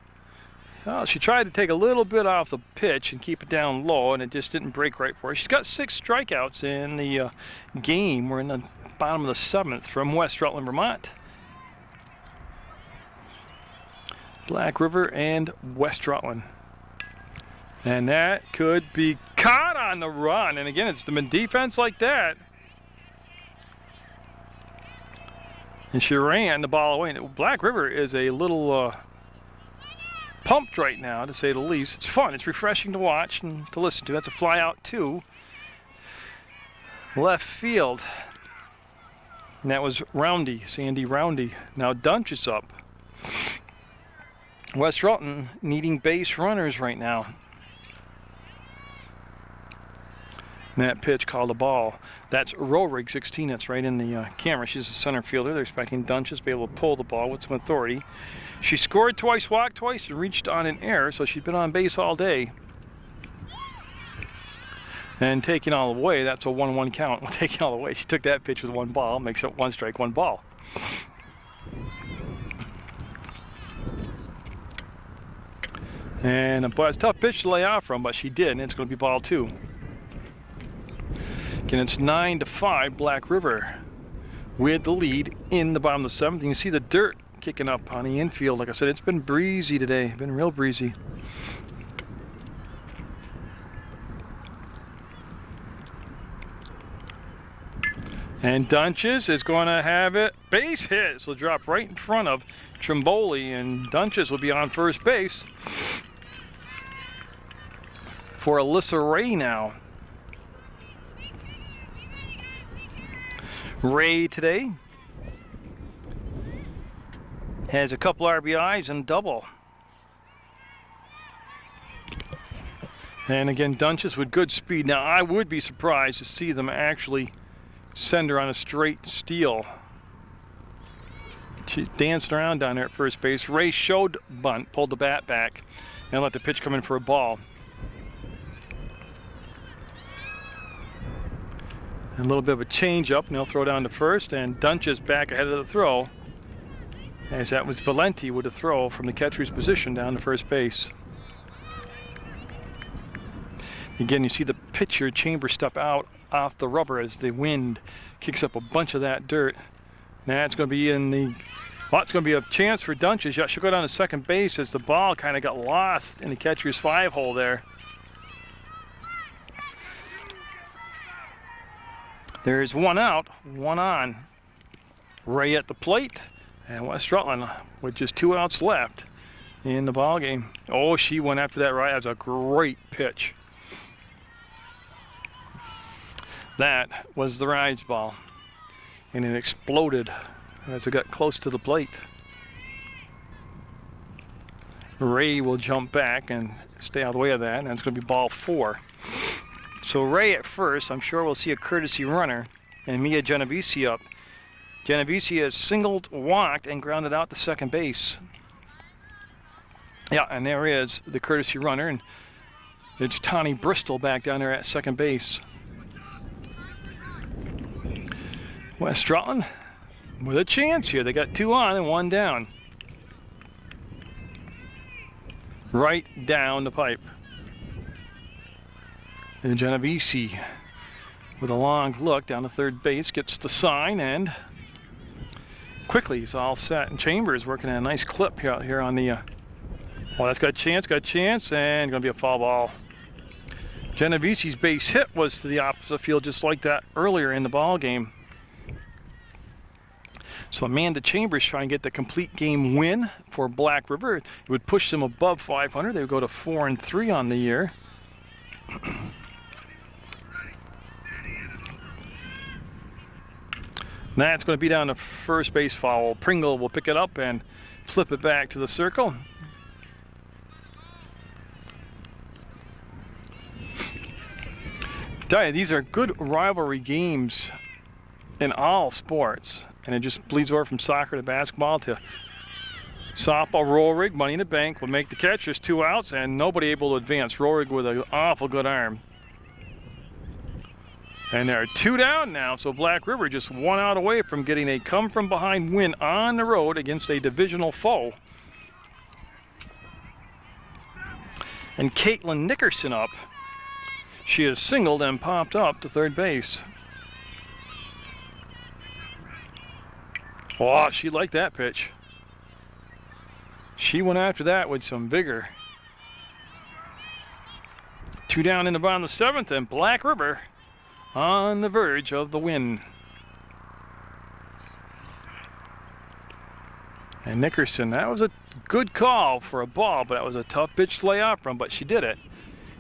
Well, she tried to take a little bit off the pitch and keep it down low, and it just didn't break right for her. She's got 6 strikeouts in the game. We're in the bottom of the 7th from West Rutland, Vermont. Black River and West Rutland. And that could be caught on the run. And again, it's the defense like that. And she ran the ball away. And Black River is a little pumped right now, to say the least. It's fun. It's refreshing to watch and to listen to. That's a fly out too. Left field. And that was Roundy, Sandy Roundy. Now Dunch is up. West Rutland needing base runners right now. And that pitch called a ball. That's Rorig 16. That's right in the camera. She's a center fielder. They're expecting Dunches to be able to pull the ball with some authority. She scored twice, walked twice, and reached on an error, so she's been on base all day. And taking all the way, that's a 1-1 count. Taking all the way, she took that pitch with 1 ball, makes it 1 strike, 1 ball. And boy, it's a tough pitch to lay off from, but she did, and it's going to be ball 2. Again, it's 9-5, Black River with the lead in the bottom of the 7th. You can see the dirt kicking up on the infield. Like I said, it's been breezy today, been real breezy. And Dunches is going to have it. Base hit. So drop right in front of Trimboli, and Dunches will be on first base for Alyssa Ray now. Ray today has a couple RBIs and double. And again, Dunches with good speed. Now, I would be surprised to see them actually send her on a straight steal. She's dancing around down there at first base. Ray showed bunt, pulled the bat back, and let the pitch come in for a ball. And a little bit of a change up, and they'll throw down to first, and Dunches back ahead of the throw, as that was Valenti with a throw from the catcher's position down to first base. Again, you see the pitcher Chambers step out off the rubber as the wind kicks up a bunch of that dirt. Now it's going to be in the, well, it's going to be a chance for Dunches. She'll go down to second base as the ball kind of got lost in the catcher's 5-hole there. There's 1 out, 1 on. Ray at the plate, and West Rutland with just 2 outs left in the ball game. Oh, she went after that right. That was a great pitch. That was the rise ball, and it exploded as it got close to the plate. Ray will jump back and stay out of the way of that, and it's going to be ball 4. So Ray at first, I'm sure we'll see a courtesy runner, and Mia Genovese up. Genovese has singled, walked, and grounded out to second base. Yeah, and there is the courtesy runner, and it's Tawny Bristol back down there at second base. West Rutland with a chance here. They got 2 on and 1 down. Right down the pipe. And Genovese with a long look down to third base gets the sign, and quickly he's all set. And Chambers working at a nice clip out here on the. Well, that's got a chance, and going to be a foul ball. Genovese's base hit was to the opposite field, just like that earlier in the ball game. So Amanda Chambers trying to get the complete game win for Black River. It would push them above 500. They would go to 4-3 on the year. That's going to be down to first base foul. Pringle will pick it up and flip it back to the circle. Tell you, these are good rivalry games in all sports. And it just bleeds over from soccer to basketball to softball. Rohrig, Money in the Bank, will make the catch. There's 2 outs and nobody able to advance. Rohrig with an awful good arm. And there are 2 down now, so Black River just 1 out away from getting a come-from-behind win on the road against a divisional foe. And Caitlin Nickerson up. She has singled and popped up to third base. Oh, she liked that pitch. She went after that with some vigor. 2 down in the bottom of the 7th, and Black River on the verge of the win. And Nickerson, that was a good call for a ball, but that was a tough pitch to lay off from, but she did it.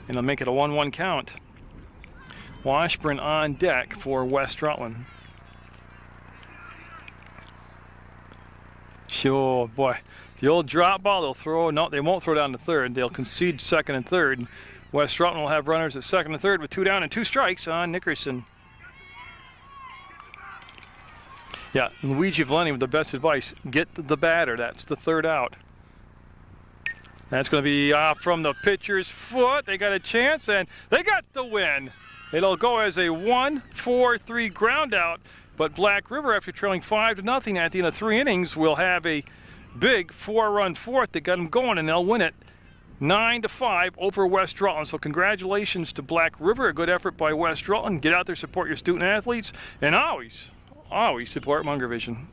And it'll make it a 1-1 count. Washburn on deck for West Rutland. Sure, boy. The old drop ball, they'll throw, no, they won't throw down to third. They'll concede second and third. West Rutland will have runners at second and third with 2 down and 2 strikes on Nickerson. Yeah, Luigi Valenti with the best advice. Get the batter. That's the 3rd out. That's going to be off from the pitcher's foot. They got a chance, and they got the win. It'll go as a 1-4-3 ground out, but Black River, after trailing 5-0 at the end of 3 innings, will have a big 4-run fourth that got them going, and they'll win it 9-5 over West Rutland. So congratulations to Black River, a good effort by West Rutland. Get out there, support your student athletes, and always support Munger Vision.